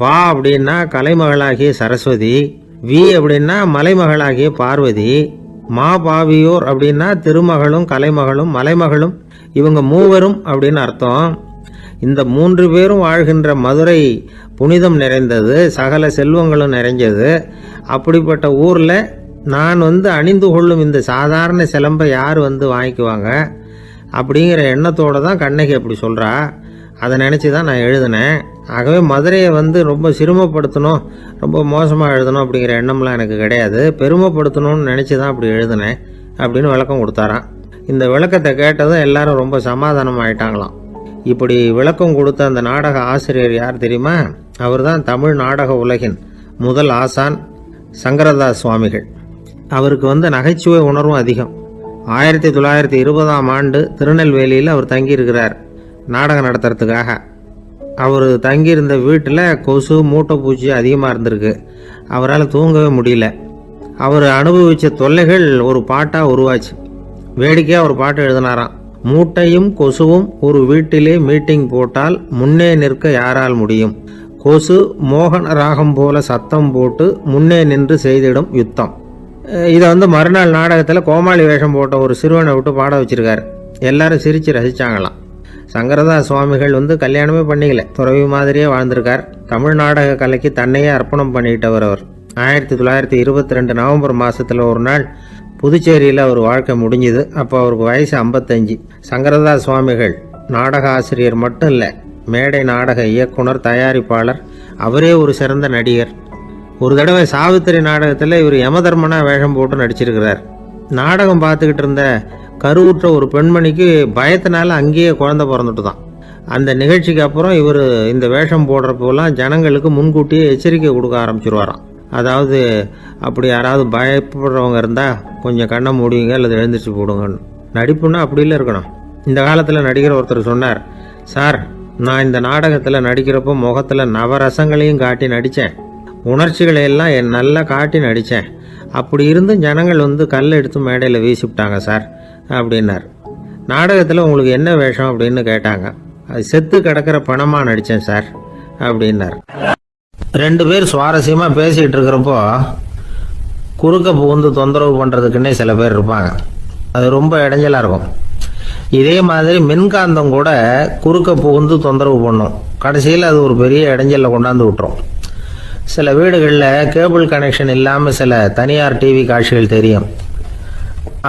பா அப்படின்னா கலைமகளாகிய சரஸ்வதி. வி அப்படின்னா மலைமகளாகிய பார்வதி. மா பாவியோர் அப்படின்னா திருமகளும் கலைமகளும் மலைமகளும், இவங்க மூவரும் அப்படின்னு அர்த்தம். இந்த 3 பேரும் வாழ்கின்ற மதுரை புனிதம் நிறைந்தது, சகல செல்வங்களும் நிறைஞ்சது. அப்படிப்பட்ட ஊரில் நான் அணிந்து கொள்ளும் இந்த சாதாரண சிலம்பை யார் வாங்கிக்குவாங்க அப்படிங்கிற எண்ணத்தோடு தான் கண்ணகி அப்படி சொல்கிறா. அதை நினச்சி தான் நான் எழுதினேன். ஆகவே மதுரையை ரொம்ப சிரமப்படுத்தணும், ரொம்ப மோசமாக எழுதணும் அப்படிங்கிற எண்ணம்லாம் எனக்கு கிடையாது, பெருமைப்படுத்தணும்னு நினச்சி தான் அப்படி எழுதினேன் அப்படின்னு விளக்கம் கொடுத்தாராம். இந்த விளக்கத்தை கேட்டதும் எல்லாரும் ரொம்ப சமாதானம் ஆயிட்டாங்களாம். இப்படி விளக்கம் கொடுத்த அந்த நாடக ஆசிரியர் யார் தெரியுமா? அவர்தான் தமிழ் நாடக உலகின் முதல் ஆசான் சங்கரதாஸ் சுவாமிகள். அவருக்கு நகைச்சுவை உணர்வும் அதிகம். 1920ஆம் ஆண்டு திருநெல்வேலியில் அவர் தங்கியிருக்கிறார் நாடகம் நடத்துறதுக்காக. அவர் தங்கியிருந்த வீட்டில் கொசு மூட்டைப்பூச்சி அதிகமாக இருந்திருக்கு. அவரால் தூங்கவே முடியல. அவர் அனுபவித்த தொல்லைகள் ஒரு பாட்டாக உருவாச்சு. வேடிக்கையாக ஒரு பாட்டு எழுதினாராம். மூட்டையும் கொசுவும் ஒரு வீட்டிலே மீட்டிங் போட்டால் முன்னே நிற்க யாரால் முடியும்? கொசு மோகன ராகம் போல சத்தம் போட்டு முன்னே நின்று செய்திடும் யுத்தம். இதை மறுநாள் நாடகத்தில் கோமாளி வேஷம் போட்ட ஒரு சிறுவனை விட்டு பாட வச்சிருக்காரு. எல்லாரும் சிரித்து ரசித்தாங்களாம். சங்கரதாஸ் சுவாமிகள் கல்யாணமே பண்ணிக்கல, துறவி மாதிரியே வாழ்ந்திருக்கார். தமிழ் நாடக கலைக்கு தன்னையே அர்ப்பணம் பண்ணிட்டவர் அவர். 1922 நவம்பர் மாதத்தில் ஒரு நாள் புதுச்சேரியில் அவர் வாழ்க்கை முடிஞ்சுது. அப்போ அவருக்கு வயசு 55. சங்கரதாஸ் சுவாமிகள் நாடக ஆசிரியர் மட்டும் இல்லை, மேடை நாடக இயக்குனர், தயாரிப்பாளர். அவரே ஒரு சிறந்த நடிகர். ஒரு தடவை சாவித்திரி நாடகத்தில் இவர் யமதர்மனா வேஷம் போட்டு நடிச்சிருக்கிறார். நாடகம் பார்த்துக்கிட்டு இருந்த கருவுற்ற ஒரு பெண்மணிக்கு பயத்தினால அங்கேயே குழந்தை பிறந்துட்டு தான். அந்த நிகழ்ச்சிக்கு அப்புறம் இவர் இந்த வேஷம் போடுறப்போலாம் ஜனங்களுக்கு முன்கூட்டியே எச்சரிக்கை கொடுக்க ஆரம்பிச்சிருவாராம். அதாவது அப்படி யாராவது பயப்படுறவங்க இருந்தால் கொஞ்சம் கண்ணை மூடிங்க அல்லது எழுந்திரிச்சு போடுங்கன்னு. நடிப்புன்னா அப்படிலாம் இருக்கணும். இந்த காலத்தில் நடிகர் ஒருத்தர் சொன்னார், சார் நான் இந்த நாடகத்தில் நடிக்கிறப்போ முகத்தில் நவரசங்களையும் காட்டி நடித்தேன், உணர்ச்சிகளை எல்லாம் நல்லா காட்டி நடித்தேன். அப்படி இருந்தும் ஜனங்கள் கல்லை எடுத்து மேடையில் வீசிவிட்டாங்க சார் அப்படின்னார். நாடகத்தில் உங்களுக்கு என்ன வேஷம் அப்படின்னு கேட்டாங்க. அது செத்து கிடக்கிற பணமாக நடித்தேன் சார் அப்படின்னார். 2 பேர் சுவாரஸ்யமாக பேசிகிட்டு இருக்கிறப்போ குறுக்க புகுந்து தொந்தரவு பண்ணுறதுக்குன்னே சில பேர் இருப்பாங்க. அது ரொம்ப இடைஞ்சலாக இருக்கும். இதே மாதிரி மின்காந்தம் கூட குறுக்க புகுந்து தொந்தரவு பண்ணும். கடைசியில் அது ஒரு பெரிய இடைஞ்சலில் கொண்டாந்து விட்டுரும். சில வீடுகளில் கேபிள் கனெக்ஷன் இல்லாமல் சில தனியார் டிவி காட்சிகள் தெரியும்.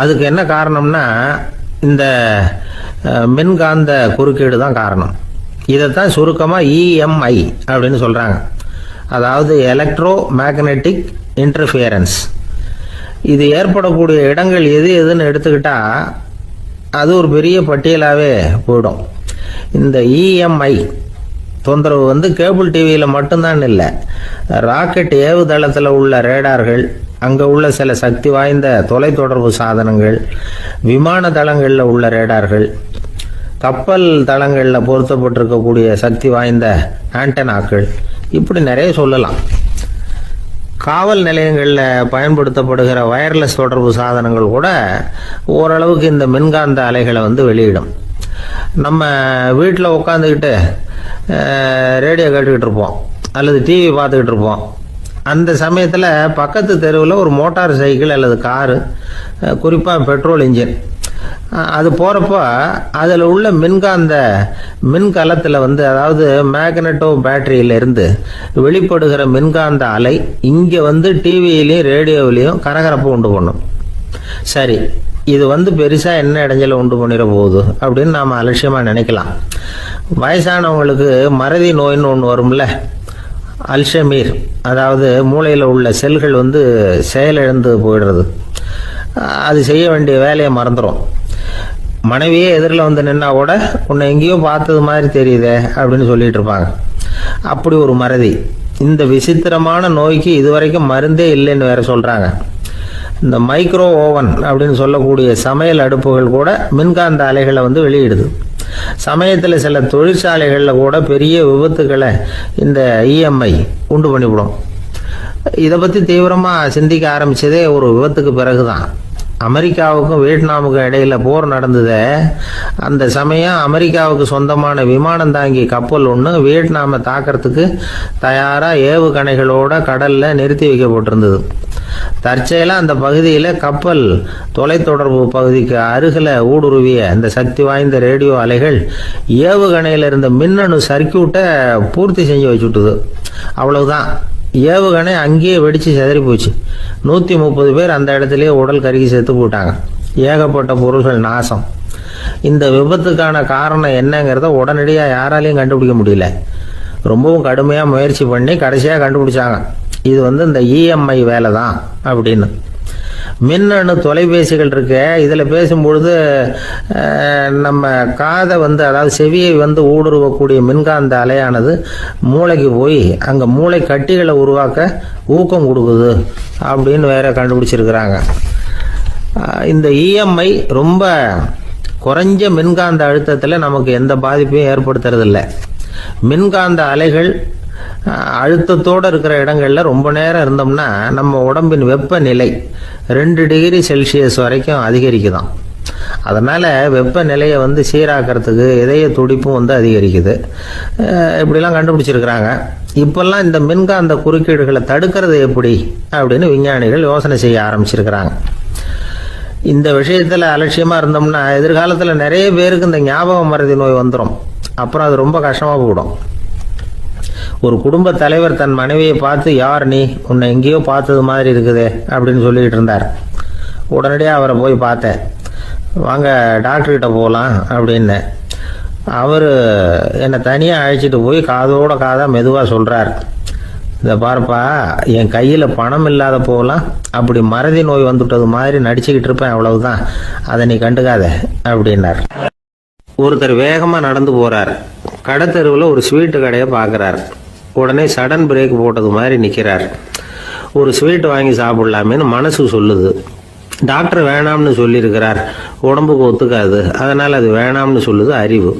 அதுக்கு என்ன காரணம்னா இந்த மின்காந்த குறுக்கீடு தான் காரணம். இதைத்தான் சுருக்கமாக EMI அப்படின்னு சொல்கிறாங்க. அதாவது எலக்ட்ரோ மேக்னெட்டிக் இன்டர்ஃபியரன்ஸ். இது ஏற்படக்கூடிய இடங்கள் எது எதுன்னு எடுத்துக்கிட்டால் அது ஒரு பெரிய பட்டியலாகவே போயிடும். இந்த EMI தொந்தரவு கேபிள் டிவியில் மட்டும்தான் இல்லை, ராக்கெட் ஏவுதளத்தில் உள்ள ரேடார்கள், அங்கே உள்ள சில சக்தி வாய்ந்த தொலைத்தொடர்பு சாதனங்கள், விமான தளங்களில் உள்ள ரேடார்கள், கப்பல் தளங்களில் பொருத்தப்பட்டிருக்கக்கூடிய சக்தி வாய்ந்த ஆண்டனாக்கள், இப்படி நிறைய சொல்லலாம். காவல் நிலையங்களில் பயன்படுத்தப்படுகிற வயர்லெஸ் தொடர்பு சாதனங்கள் கூட ஓரளவுக்கு இந்த மின்காந்த அலைகளை வெளியிடும். நம்ம வீட்டில் உட்காந்துக்கிட்டு ரேடியோ கேட்டுக்கிட்டு இருப்போம் அல்லது டிவி பார்த்துக்கிட்டு இருப்போம். அந்த சமயத்தில் பக்கத்து தெருவில் ஒரு மோட்டார் சைக்கிள் அல்லது காரு, குறிப்பாக பெட்ரோல் இன்ஜின், அது போகிறப்போ அதில் உள்ள மின்கலத்தில் அதாவது மேக்னட்டோ பேட்டரியிலிருந்து வெளிப்படுகிற மின்காந்த அலை இங்கே டிவியிலையும் ரேடியோவிலையும் கரகரப்பை உண்டு பண்ணும். சரி, இது பெருசாக என்ன இடைஞ்சலை உண்டு பண்ணிட போகுது அப்படின்னு நாம் அலட்சியமாக நினைக்கலாம். வயசானவங்களுக்கு மறதி நோயின்னு ஒன்று வரும்ல, அல்ஷமீர், அதாவது மூளையில் உள்ள செல்கள் செயலிழந்து போயிடுறது. அது செய்ய வேண்டிய வேலையை மறந்துடும். மனைவியே எதிரில் நின்னா கூட உன்னை எங்கேயோ பார்த்தது மாதிரி தெரியுதே அப்படின்னு சொல்லிட்டு இருப்பாங்க. அப்படி ஒரு மறதி. இந்த விசித்திரமான நோய்க்கு இதுவரைக்கும் மருந்தே இல்லைன்னு வேற சொல்கிறாங்க. இந்த மைக்ரோ ஓவன் அப்படின்னு சொல்லக்கூடிய சமையல் அடுப்புகள் கூட மின்காந்த அலைகளை வெளியிடுது. சமயத்தில் சில தொழிற்சாலைகளில் கூட பெரிய விபத்துக்களை இந்த EMI உண்டு பண்ணிவிடும். இதை பற்றி தீவிரமாக சிந்திக்க ஆரம்பித்ததே ஒரு விபத்துக்கு பிறகு தான். அமெரிக்காவுக்கும் வியட்நாமுக்கும் இடையில போர் நடந்தது. அந்த சமயம் அமெரிக்காவுக்கு சொந்தமான விமானம் தாங்கி கப்பல் ஒன்று வியட்நாமை தாக்கிறதுக்கு தயாராக ஏவுகணைகளோட கடலில் நிறுத்தி வைக்கப்பட்டிருந்தது. தற்செயலாக அந்த பகுதியில் கப்பல் தொலைத்தொடர்பு பகுதிக்கு அருகில் ஊடுருவிய அந்த சக்தி வாய்ந்த ரேடியோ அலைகள் ஏவுகணையில் இருந்த மின்னணு சர்க்கியூட்டை பூர்த்தி செஞ்சு வச்சுட்டுது. அவ்வளவுதான், ஏவுகணை அங்கேயே வெடித்து செதறி போச்சு. 130 பேர் அந்த இடத்துலயே உடல் கருகி செத்து போட்டாங்க. ஏகப்பட்ட பொருள்கள் நாசம். இந்த விபத்துக்கான காரணம் என்னங்கிறத உடனடியாக யாராலையும் கண்டுபிடிக்க முடியல. ரொம்பவும் கடுமையாக முயற்சி பண்ணி கடைசியாக கண்டுபிடிச்சாங்க, இது இந்த EMI வேலை தான் அப்படின்னு. மின்னணு தொலைபேசிகள் இருக்கு, இதில் பேசும்பொழுது நம்ம காதை அதாவது செவியை ஊடுருவக்கூடிய மின்காந்த அலையானது மூளைக்கு போய் அங்கே மூளை கட்டிகளை உருவாக்க ஊக்கம் கொடுக்குது அப்படின்னு வேற கண்டுபிடிச்சிருக்கிறாங்க. இந்த இஎம்ஐ ரொம்ப குறைஞ்ச மின்காந்த அழுத்தத்தில் நமக்கு எந்த பாதிப்பையும் ஏற்படுத்துறதில்லை. மின்காந்த அலைகள் அழுத்தத்தோடு இருக்கிற இடங்களில் ரொம்ப நேரம் இருந்தோம்னா நம்ம உடம்பின் வெப்பநிலை 2 டிகிரி செல்சியஸ் வரைக்கும் அதிகரிக்குதாம். அதனால் வெப்பநிலையை சீராக்கிறதுக்கு இதய துடிப்பும் அதிகரிக்குது. இப்படிலாம் கண்டுபிடிச்சிருக்கிறாங்க. இப்பெல்லாம் இந்த மின்காந்த குறுக்கீடுகளை தடுக்கிறது எப்படி அப்படின்னு விஞ்ஞானிகள் யோசனை செய்ய ஆரம்பிச்சிருக்கிறாங்க. இந்த விஷயத்தில் அலட்சியமாக இருந்தோம்னா எதிர்காலத்தில் நிறைய பேருக்கு இந்த ஞாபக மறதி நோய் வந்துடும். அப்புறம் அது ரொம்ப கஷ்டமாக போயிடும். ஒரு குடும்ப தலைவர் தன் மனைவியை பார்த்து, யார் நீ, உன்னை எங்கேயோ பார்த்தது மாதிரி இருக்குதே அப்படின்னு சொல்லிக்கிட்டு இருந்தார். உடனடியாக அவரை போய் பார்த்தேன். வாங்க டாக்டர்கிட்ட போகலாம் அப்படின்னு. அவர் என்னை தனியாக அழைச்சிட்டு போய் காதோட காதாக மெதுவாக சொல்கிறார், இதை பாருப்பா, என் கையில் பணம் இல்லாத போகலாம் அப்படி மறதி நோய் வந்துட்டது மாதிரி நடிச்சுக்கிட்டு இருப்பேன், அவ்வளவுதான், அதை நீ கண்டுக்காத அப்படின்னார். ஒருத்தர் வேகமாக நடந்து போகிறார். கடைத்தெருவில் ஒரு ஸ்வீட்டு கடையை பார்க்குறார். உடனே சடன் பிரேக் போட்டது மாதிரி நிற்கிறார். ஒரு ஸ்வீட் வாங்கி சாப்பிடலாமேன்னு மனசு சொல்லுது. டாக்டர் வேணாம்னு சொல்லியிருக்கிறார், உடம்புக்கு ஒத்துக்காது, அதனால் அது வேணாம்னு சொல்லுது அறிவு.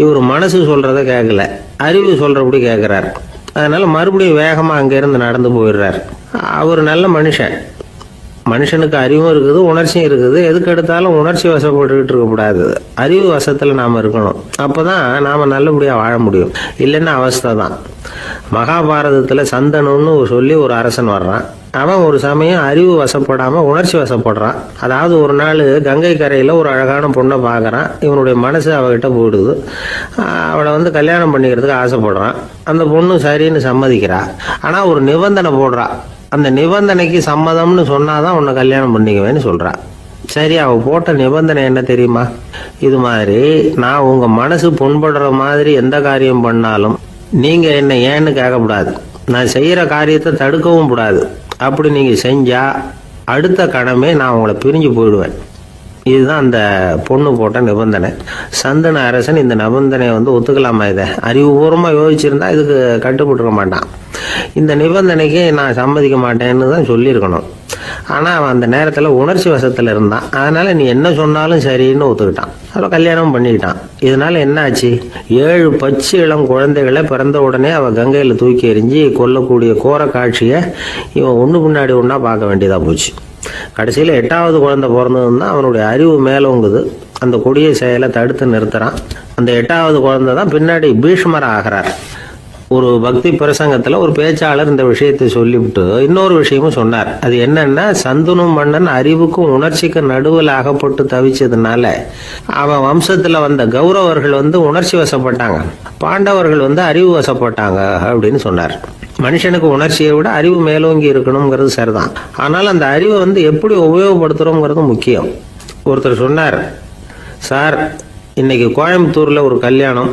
இவர் மனசு சொல்கிறத கேட்கல, அறிவு சொல்கிறபடி கேட்குறார். அதனால் மறுபடியும் வேகமாக அங்கேருந்து நடந்து போயிடுறார். அவர் நல்ல மனுஷனுக்கு அறிவும் இருக்குது, உணர்ச்சியும் இருக்குது. எதுக்கு எடுத்தாலும் உணர்ச்சி வசப்பட்டுக்கிட்டு இருக்கக்கூடாது, அறிவு வசத்தில் நாம் இருக்கணும். அப்போ தான் நாம் நல்லபடியாக வாழ முடியும். இல்லைன்னா அவஸ்தை தான். மகாபாரதத்தில் சந்தனுன்னு சொல்லி ஒரு அரசன் வர்றான். அவன் ஒரு சமயம் அறிவு வசப்படாமல் உணர்ச்சி வசப்படுறான். அதாவது ஒரு நாள் கங்கை கரையில் ஒரு அழகான பொண்ணை பார்க்குறான். இவனுடைய மனசு அவகிட்ட போயிடுது. அவளை கல்யாணம் பண்ணிக்கிறதுக்கு ஆசைப்படுறான். அந்த பொண்ணு சரின்னு சம்மதிக்கிறா. ஆனால் ஒரு நிபந்தனை போடுறா. அந்த நிபந்தனைக்கு சம்மதம்னு சொன்னாதான் உன்னை கல்யாணம் பண்ணிக்குவேன்னு சொல்றா. சரி, அவ போட்ட நிபந்தனை என்ன தெரியுமா? இது மாதிரி, நான் உங்க மனசு புண்படுற மாதிரி எந்த காரியம் பண்ணாலும் நீங்க என்ன ஏன்னு கேட்கக்கூடாது, நான் செய்யற காரியத்தை தடுக்கவும் கூடாது. அப்படி நீங்க செஞ்சா அடுத்த கணமே நான் உங்களை பிரிஞ்சு போயிடுவேன். இதுதான் அந்த பொண்ணு போட்ட நிபந்தனை. சந்தன அரசன் இந்த நிபந்தனையை ஒத்துக்கலாமா? இதை அறிவுபூர்வமாக யோசிச்சிருந்தா இதுக்கு கட்டுப்பட்டுருக்க மாட்டான். இந்த நிபந்தனைக்கு நான் சம்மதிக்க மாட்டேன்னு தான் சொல்லியிருக்கணும். ஆனால் அவன் அந்த நேரத்தில் உணர்ச்சி வசத்தில் இருந்தான். அதனால நீ என்ன சொன்னாலும் சரின்னு ஒத்துக்கிட்டான். அப்புறம் கல்யாணம் பண்ணிக்கிட்டான். இதனால என்ன ஆச்சு? 7 பச்சை இளம் குழந்தைகளை பிறந்த உடனே அவன் கங்கையில் தூக்கி எறிஞ்சி கொல்லக்கூடிய கோர காட்சியை இவன் ஒன்று பின்னாடி ஒன்றா பார்க்க வேண்டியதாக போச்சு. கடைசியில் 8வது குழந்தை பிறந்ததுன்னா அவனுடைய அறிவு மேலோங்குது. அந்த கொடிய செயலை தடுத்து நிறுத்துறான். அந்த 8வது குழந்தை தான் பின்னாடி பீஷ்மர் ஆகிறார். ஒரு பக்தி பிரசங்கத்தில் ஒரு பேச்சாளர் இந்த விஷயத்தை சொல்லிவிட்டு இன்னொரு விஷயமும் சொன்னார். அது என்னன்னா, சந்தனும் மன்னன் அறிவுக்கும் உணர்ச்சிக்கும் நடுவில் அகப்பட்டு தவிச்சதுனால அவன் வம்சத்தில் வந்த கௌரவர்கள் உணர்ச்சி வசப்பட்டாங்க, பாண்டவர்கள் அறிவு வசப்பட்டாங்க அப்படின்னு சொன்னார். மனுஷனுக்கு உணர்ச்சியை விட அறிவு மேலோங்கி இருக்கணுங்கிறது சரிதான். ஆனால் அந்த அறிவை எப்படி உபயோகப்படுத்துகிறோங்கிறது முக்கியம். ஒருத்தர் சொன்னார், சார், இன்னைக்கு கோயம்புத்தூரில் ஒரு கல்யாணம்,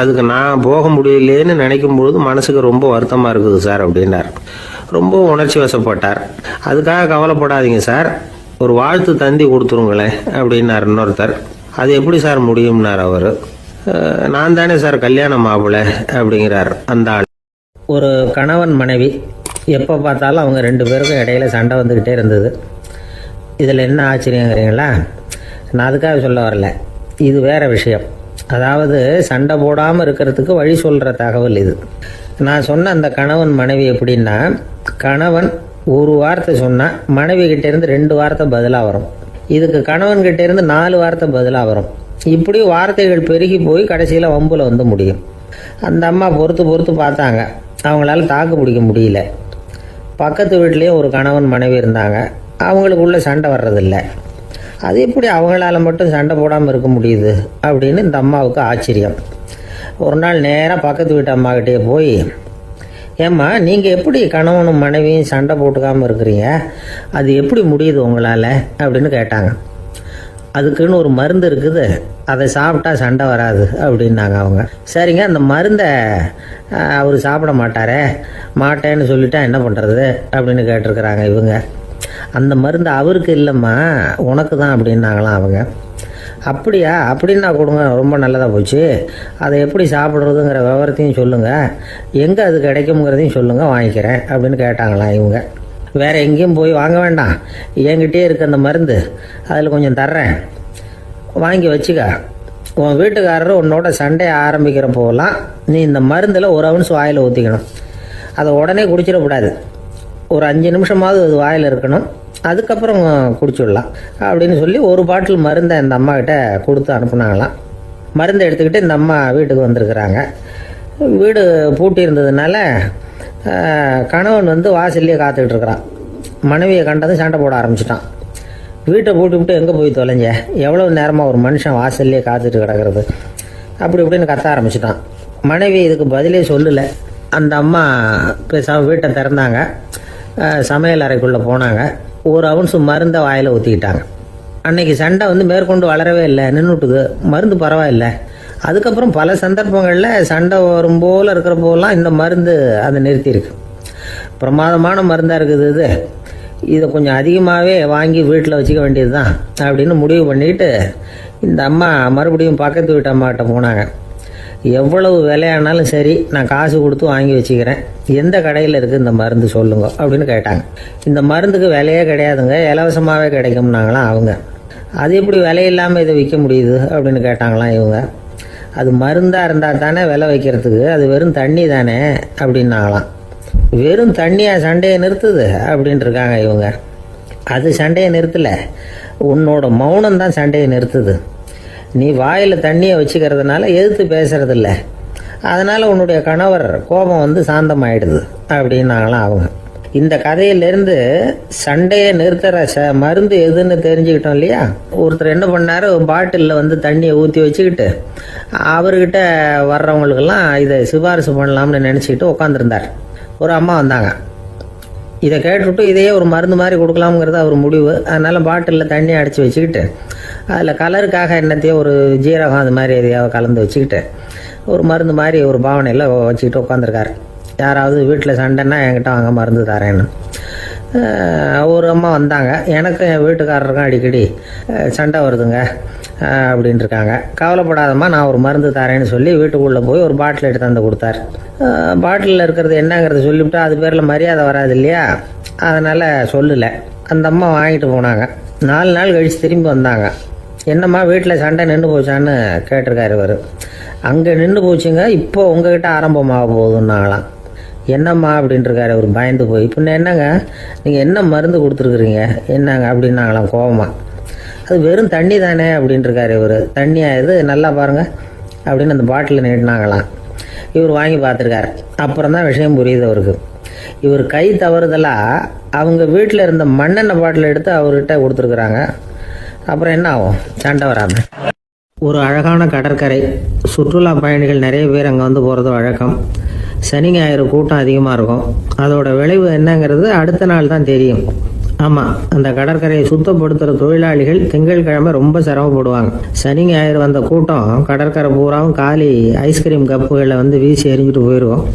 அதுக்கு நான் போக முடியலேன்னு நினைக்கும் பொழுது மனசுக்கு ரொம்ப வருத்தமாக இருக்குது சார் அப்படின்னார். ரொம்ப உணர்ச்சி வசப்பட்டார். அதுக்காக கவலைப்படாதீங்க சார், ஒரு வாழ்த்து தந்தி கொடுத்துருங்களேன் அப்படின்னார் இன்னொருத்தர். அது எப்படி சார் முடியும்னார் அவர். நான் தானே சார் கல்யாண மாப்பிள்ளை அப்படிங்கிறார் அந்த ஆள். ஒரு கணவன் மனைவி எப்போ பார்த்தாலும் அவங்க 2 பேருக்கும் இடையில சண்டை வந்துக்கிட்டே இருந்தது. இதில் என்ன ஆச்சரியங்கிறீங்களா? நான் அதுக்காக சொல்ல வரல, இது வேற விஷயம். அதாவது சண்டை போடாமல் இருக்கிறதுக்கு வழி சொல்கிற தகவல் இது. நான் சொன்ன அந்த கணவன் மனைவி எப்படின்னா, கணவன் ஒரு வார்த்தை சொன்னால் மனைவி கிட்டேருந்து 2 வார்த்தை பதிலாக வரும். இதுக்கு கணவன் கிட்டேருந்து 4 வார்த்தை பதிலாக வரும். இப்படி வார்த்தைகள் பெருகி போய் கடைசியில் வம்புல முடியும். அந்த அம்மா பொறுத்து பார்த்தாங்க, அவங்களால தாக்கு பிடிக்க முடியல. பக்கத்து வீட்லேயே ஒரு கணவன் மனைவி இருந்தாங்க, அவங்களுக்குள்ள சண்டை வர்றதில்லை. அது எப்படி அவங்களால மட்டும் சண்டை போடாமல் இருக்க முடியுது அப்படின்னு இந்த அம்மாவுக்கு ஆச்சரியம். ஒரு நாள் நேராக பக்கத்து வீட்டு அம்மாக்கிட்டே போய், ஏம்மா, நீங்கள் எப்படி கணவனும் மனைவியும் சண்டை போட்டுக்காமல் இருக்கிறீங்க, அது எப்படி முடியுது உங்களால் அப்படின்னு கேட்டாங்க. அதுக்குன்னு ஒரு மருந்து இருக்குது, அதை சாப்பிட்டா சண்டை வராது அப்படின்னாங்க அவங்க. சரிங்க, அந்த மருந்தை அவர் சாப்பிட மாட்டேன்னு சொல்லிட்டா என்ன பண்ணுறது அப்படின்னு கேட்டிருக்கிறாங்க இவங்க. அந்த மருந்து அவருக்கு இல்லைம்மா, உனக்கு தான் அப்படின்னாங்களாம் அவங்க. அப்படியா, அப்படின்னா கொடுங்க, ரொம்ப நல்லதாக போச்சு. அதை எப்படி சாப்பிட்றதுங்கிற விவரத்தையும் சொல்லுங்கள், எங்கே அது கிடைக்குங்கிறதையும் சொல்லுங்கள், வாங்கிக்கிறேன் அப்படின்னு கேட்டாங்களாம் இவங்க. வேறு எங்கேயும் போய் வாங்க வேண்டாம், என்கிட்டயே இருக்க அந்த மருந்து அதில் கொஞ்சம் தர்றேன், வாங்கி வச்சுக்க. உன் வீட்டுக்காரர் உன்னோட சண்டையை ஆரம்பிக்கிறப்போலாம் நீ இந்த மருந்தில் ஒரு அவுன்ஸ் வாயில் ஊற்றிக்கணும். அதை உடனே குடிச்சிடக்கூடாது, ஒரு 5 நிமிஷமாவது அது வாயில் இருக்கணும், அதுக்கப்புறம் குடிச்சுடலாம் அப்படின்னு சொல்லி ஒரு பாட்டில் மருந்தை இந்த அம்மா கிட்ட கொடுத்து அனுப்புனாங்களாம். மருந்தை எடுத்துக்கிட்டு இந்த அம்மா வீட்டுக்கு வந்திருக்கிறாங்க. வீடு பூட்டி இருந்ததுனால கணவன் வந்து வாசல்லையே காத்துக்கிட்டு இருக்கிறான். மனைவியை கண்டதும் சண்டை போட ஆரம்பிச்சிட்டான். வீட்டை பூட்டி விட்டு எங்கே போய் தொலைஞ்ச, எவ்வளோ நேரமாக ஒரு மனுஷன் வாசல்லையே காத்துட்டு கிடக்கிறது, அப்படி இப்படின்னு கத்த ஆரம்பிச்சிட்டான். மனைவி இதுக்கு பதிலே சொல்லலை. அந்த அம்மா பேசாமல் வீட்டை திறந்தாங்க, சமையல் அறைக்குள்ளே போனாங்க, ஒரு அவுன்ஸ் மருந்தை வாயில் ஊற்றிக்கிட்டாங்க. அன்னைக்கு சண்டை வந்து மேற்கொண்டு வளரவே இல்லை, நின்றுட்டுது. மருந்து பரவாயில்லை. அதுக்கப்புறம் பல சந்தர்ப்பங்களில் சண்டை வரும் போல் இருக்கிற போலாம் இந்த மருந்து அதை நிறுத்தியிருக்கு. பிரமாதமான மருந்தாக இருக்குது இதை கொஞ்சம் அதிகமாகவே வாங்கி வீட்டில் வச்சுக்க வேண்டியது தான் அப்படின்னு முடிவு பண்ணிக்கிட்டு இந்த அம்மா மறுபடியும் பக்கத்து வீட்டு அம்மாக்கிட்ட போனாங்க. எவ்வளவு விலையானாலும் சரி, நான் காசு கொடுத்து வாங்கி வச்சுக்கிறேன், எந்த கடையில் இருக்குது இந்த மருந்து சொல்லுங்க அப்படின்னு கேட்டாங்க. இந்த மருந்துக்கு விலையே கிடையாதுங்க, இலவசமாகவே கிடைக்கும்னாங்களாம் அவங்க. அது எப்படி விலையில்லாமல் இதை விற்க முடியுது அப்படின்னு கேட்டாங்களாம் இவங்க. அது மருந்தாக இருந்தால் தானே விலை வைக்கிறதுக்கு, அது வெறும் தண்ணி தானே அப்படின்னாங்களாம். வெறும் தண்ணியாக சண்டையை நிறுத்துது அப்படின்ட்டு இருக்காங்க இவங்க. அது சண்டையை நிறுத்தலை, உன்னோட மௌனம் தான் சண்டையை நிறுத்துது. நீ வாயில் தண்ணியை வச்சுக்கிறதுனால எதிர்த்து பேசுறதில்ல, அதனால் உன்னுடைய கணவர் கோபம் வந்து சாந்தமாயிடுது அப்படின்னாங்களாம் அவங்க. இந்த கதையிலேருந்து சண்டையை நிறுத்துகிற மருந்து எதுன்னு தெரிஞ்சுக்கிட்டோம் இல்லையா. ஒருத்தர் என்ன பண்ணார், பாட்டிலில் வந்து தண்ணியை ஊற்றி வச்சுக்கிட்டு அவர்கிட்ட வர்றவங்களுக்கெல்லாம் இதை சிபாரிசு பண்ணலாம்னு நினச்சிக்கிட்டு உட்காந்துருந்தார். ஒரு அம்மா வந்தாங்க. இதை கேட்டுவிட்டு இதையே ஒரு மருந்து மாதிரி கொடுக்கலாம்ங்கிறது அவர் முடிவு. அதனால் பாட்டிலில் தண்ணி அடைச்சி வச்சுக்கிட்டு அதில் கலருக்காக என்னத்தையோ ஒரு ஜீரகம் அது மாதிரி எதையாவது கலந்து வச்சுக்கிட்டு ஒரு மருந்து மாதிரி ஒரு பாவனையில் வச்சுக்கிட்டு உட்காந்துருக்காரு. யாராவது வீட்டில் சண்டைன்னா என்கிட்ட வாங்க மருந்து தரேன்னு. ஒரு அம்மா வந்தாங்க. எனக்கும் என் வீட்டுக்காரருக்கும் அடிக்கடி சண்டை வருதுங்க அப்படின்ட்டு இருக்காங்க. கவலைப்படாதம்மா, நான் ஒரு மருந்து தரேன்னு சொல்லி வீட்டுக்குள்ளே போய் ஒரு பாட்டில் எடுத்து வந்து கொடுத்தாரு. பாட்டிலில் இருக்கிறது என்னங்கிறத சொல்லிவிட்டு அது பேரில் மரியாதை வராது இல்லையா, அதனால் சொல்லலை. அந்த அம்மா வாங்கிட்டு போனாங்க. 4 நாள் கழித்து திரும்பி வந்தாங்க. என்னம்மா வீட்டில் சண்டை நின்று போச்சான்னு கேட்டிருக்காரு இவர். அங்கே நின்று போச்சுங்க, இப்போ உங்ககிட்ட ஆரம்பமாக போகுதுன்னாங்களாம். என்னம்மா அப்படின்ட்டுருக்காரு அவர் பயந்து போய். இப்போ என்னங்க நீங்கள் என்ன மருந்து கொடுத்துருக்குறீங்க என்னங்க அப்படின்னாங்களாம் கோபமாக. அது வெறும் தண்ணி தானே அப்படின்ட்டுருக்காரு இவர். தண்ணியாக இது நல்லா பாருங்கள் அப்படின்னு அந்த பாட்டிலில் நீட்டினாங்களாம். இவர் வாங்கி பார்த்துருக்காரு. அப்புறம் தான் விஷயம் புரியுது அவருக்கு. இவர் கை தவறுதலாக அவங்க வீட்டில் இருந்த மண்ணெண்ணெய் பாட்டில் எடுத்து அவர்கிட்ட கொடுத்துருக்குறாங்க. அப்புறம் என்ன ஆகும், சண்டை வராமல். ஒரு அழகான கடற்கரை, சுற்றுலா பயணிகள் நிறைய பேர் அங்கே வந்து போகிறது வழக்கம். சனி ஞாயிறு கூட்டம் அதிகமாக இருக்கும். அதோட விளைவு என்னங்கிறது அடுத்த நாள் தான் தெரியும். ஆமாம், அந்த கடற்கரையை சுத்தப்படுத்துகிற தொழிலாளிகள் திங்கட்கிழமை ரொம்ப சிரமப்படுவாங்க. சனி ஞாயிறு வந்த கூட்டம் கடற்கரை பூராவும் காலி ஐஸ்கிரீம் கப்புகளை வந்து வீசி எறிஞ்சிட்டு போயிருக்கும்.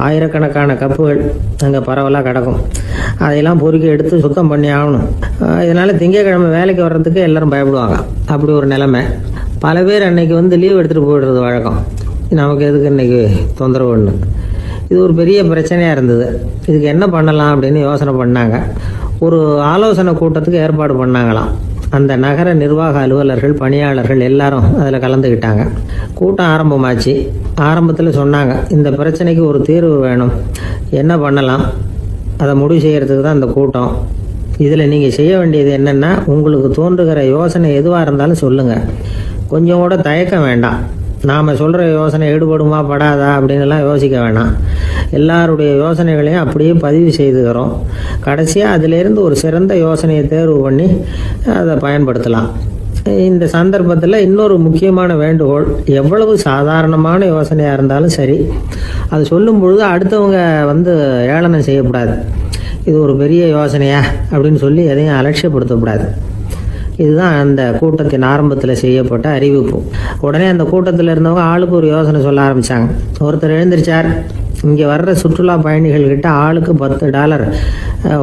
ஆயிரக்கணக்கான கப்புகள் அங்கே பரவலாக கிடக்கும். அதையெல்லாம் பொறுக்கி எடுத்து சுத்தம் பண்ணி ஆகணும். இதனால் திங்கட்கிழமை வேலைக்கு வர்றதுக்கு எல்லோரும் பயப்படுவாங்க. அப்படி ஒரு நிலைமை. பல பேர் அன்னைக்கு வந்து லீவ் எடுத்துகிட்டு போயிடுறது வழக்கம். நமக்கு எதுக்கு இன்றைக்கி தொந்தரவுன்னு. இது ஒரு பெரிய பிரச்சனையாக இருந்தது. இதுக்கு என்ன பண்ணலாம் அப்படின்னு யோசனை பண்ணாங்க. ஒரு ஆலோசனை கூட்டத்துக்கு ஏற்பாடு பண்ணாங்களாம். அந்த நகர நிர்வாக அலுவலர்கள், பணியாளர்கள் எல்லாரும் அதில் கலந்துக்கிட்டாங்க. கூட்டம் ஆரம்பமாச்சு. ஆரம்பத்தில் சொன்னாங்க, இந்த பிரச்சனைக்கு ஒரு தீர்வு வேணும், என்ன பண்ணலாம், அதை முடிவு செய்கிறதுக்கு தான் இந்த கூட்டம். இதில் நீங்கள் செய்ய வேண்டியது என்னென்னா, உங்களுக்கு தோன்றுகிற யோசனை எதுவாக இருந்தாலும் சொல்லுங்கள், கொஞ்சம் கூட தயக்கம் வேண்டாம். நாம் சொல்கிற யோசனை ஈடுபடுமா படாதா அப்படின்லாம் யோசிக்க வேணாம். எல்லாருடைய யோசனைகளையும் அப்படியே பதிவு செய்துக்கிறோம். கடைசியாக அதிலேருந்து ஒரு சிறந்த யோசனையை தேர்வு பண்ணி அதை பயன்படுத்தலாம். இந்த சந்தர்ப்பத்தில் இன்னொரு முக்கியமான வேண்டுகோள், எவ்வளவு சாதாரணமான யோசனையாக இருந்தாலும் சரி, அது சொல்லும் பொழுது அடுத்தவங்க வந்து ஏளனம் செய்யக்கூடாது. இது ஒரு பெரிய யோசனையா அப்படின்னு சொல்லி எதையும் அலட்சியப்படுத்தக்கூடாது. இதுதான் அந்த கூட்டத்தின் ஆரம்பத்தில் செய்யப்பட்ட அறிவிப்பு. உடனே அந்த கூட்டத்தில் இருந்தவங்க ஆளுக்கு ஒரு யோசனை சொல்ல ஆரம்பித்தாங்க. ஒருத்தர் எழுந்திருச்சார், இங்கே வர்ற சுற்றுலா பயணிகள்கிட்ட ஆளுக்கு $10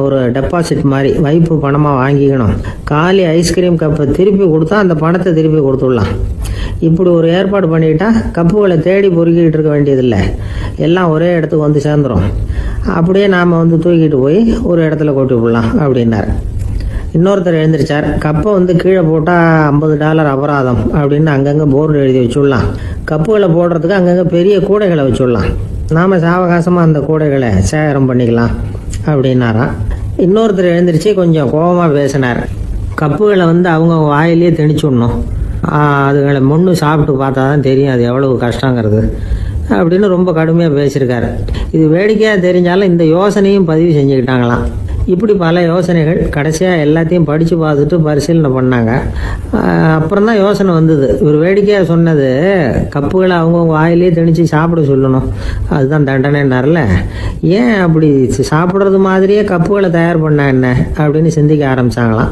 ஒரு டெபாசிட் மாதிரி வைப்பு பணமாக வாங்கிக்கணும். காலி ஐஸ்கிரீம் கப்பை திருப்பி கொடுத்தா அந்த பணத்தை திருப்பி கொடுத்துடலாம். இப்படி ஒரு ஏற்பாடு பண்ணிக்கிட்டா கப்புகளை தேடி பொறுக்கிட்டு இருக்க வேண்டியதில்லை, எல்லாம் ஒரே இடத்துக்கு வந்து சேர்ந்துடும். அப்படியே நாம் வந்து தூக்கிட்டு போய் ஒரு இடத்துல கொட்டி விடலாம் அப்படின்னார். இன்னொருத்தர் எழுந்திரிச்சார், கப்பை வந்து கீழே போட்டால் $50 அபராதம் அப்படின்னு அங்கங்கே போர்டு எழுதி வச்சுடலாம். கப்புகளை போடுறதுக்கு அங்கங்கே பெரிய கூடைகளை வச்சுடலாம், நாம் சாவகாசமாக அந்த கூடைகளை சேகரம் பண்ணிக்கலாம் அப்படின்னாராம். இன்னொருத்தர் எழுந்திரிச்சு கொஞ்சம் கோபமாக பேசினார், கப்புகளை வந்து அவங்க வாயிலே திணிச்சுடணும், அதுகளை முன்னு சாப்பிட்டு பார்த்தா தான் தெரியும் அது எவ்வளவு கஷ்டங்கிறது அப்படின்னு ரொம்ப கடுமையாக பேசியிருக்காரு. இது வேடிக்கையாக தெரிஞ்சாலும் இந்த யோசனையும் பதிவு செஞ்சுக்கிட்டாங்களாம். இப்படி பல யோசனைகள், கடைசியாக எல்லாத்தையும் படித்து பார்த்துட்டு பரிசீலனை பண்ணாங்க. அப்புறம் தான் யோசனை வந்தது, இவர் வேடிக்கையாக சொன்னது கப்புகளை அவங்கவுங்க வாயிலே திணிச்சு சாப்பிட சொல்லணும், அதுதான் தண்டனைன்னார்ல, ஏன் அப்படி சாப்பிட்றது மாதிரியே கப்புகளை தயார் பண்ண என்ன அப்படின்னு சிந்திக்க ஆரம்பித்தாங்களாம்.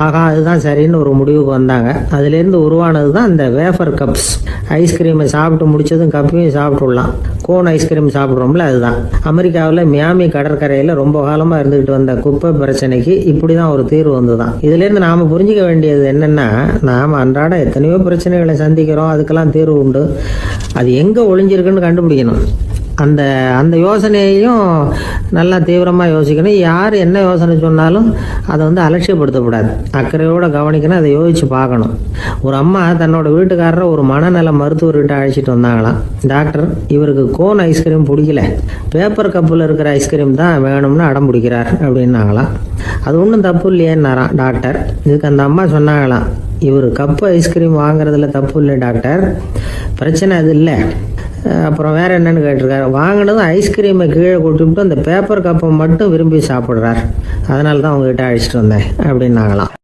ஆகா, அதுதான் சரின்னு ஒரு முடிவுக்கு வந்தாங்க. அதுலேருந்து உருவானது தான் இந்த வேஃபர் கப்ஸ். ஐஸ்கிரீமை சாப்பிட்டு முடிச்சதும் கப்பையும் சாப்பிட்டுடலாம். கோன் ஐஸ்கிரீம் சாப்பிட்றோம்ல, அதுதான். அமெரிக்காவில் மியாமி கடற்கரையில் ரொம்ப காலமாக இருந்துகிட்டு வந்த குப்பை பிரச்சனைக்கு இப்படி தான் ஒரு தீர்வு வந்துதான். இதுலேருந்து நாம் புரிஞ்சிக்க வேண்டியது என்னென்னா, நாம் அன்றாட எத்தனையோ பிரச்சனைகளை சந்திக்கிறோம், அதுக்கெல்லாம் தீர்வு உண்டு. அது எங்கே ஒளிஞ்சிருக்குன்னு கண்டுபிடிக்கணும். அந்த யோசனையையும் நல்லா தீவிரமாக யோசிக்கணும். யார் என்ன யோசனை சொன்னாலும் அதை வந்து அலட்சியப்படுத்தக்கூடாது, அக்கறையோடு கவனிக்கணும், அதை யோசித்து பார்க்கணும். ஒரு அம்மா தன்னோட வீட்டுக்காரரை ஒரு மனநல மருத்துவர்கிட்ட அழைச்சிட்டு வந்தாங்களாம். டாக்டர், இவருக்கு கோன் ஐஸ்கிரீம் பிடிக்கல, பேப்பர் கப்பில் இருக்கிற ஐஸ்கிரீம் தான் வேணும்னு அடம் பிடிக்கிறார் அப்படின்னாங்களாம். அது ஒன்றும் தப்பு இல்லையேன்னாராம் டாக்டர். இதுக்கு அந்த அம்மா சொன்னாங்களாம், இவர் கப்பு ஐஸ்கிரீம் வாங்குறதுல தப்பு இல்லை டாக்டர், பிரச்சனை அது இல்லை. அப்புறம் வேற என்னன்னு கேட்டிருக்காரு, வாங்கினதும் ஐஸ்கிரீமை கீழே கொட்டிவிட்டு அந்த பேப்பர் கப்பை மட்டும் விரும்பி சாப்பிட்றார், அதனால தான் உங்ககிட்ட அழைச்சிட்டு வந்தேன் அப்படின்னாங்களாம்.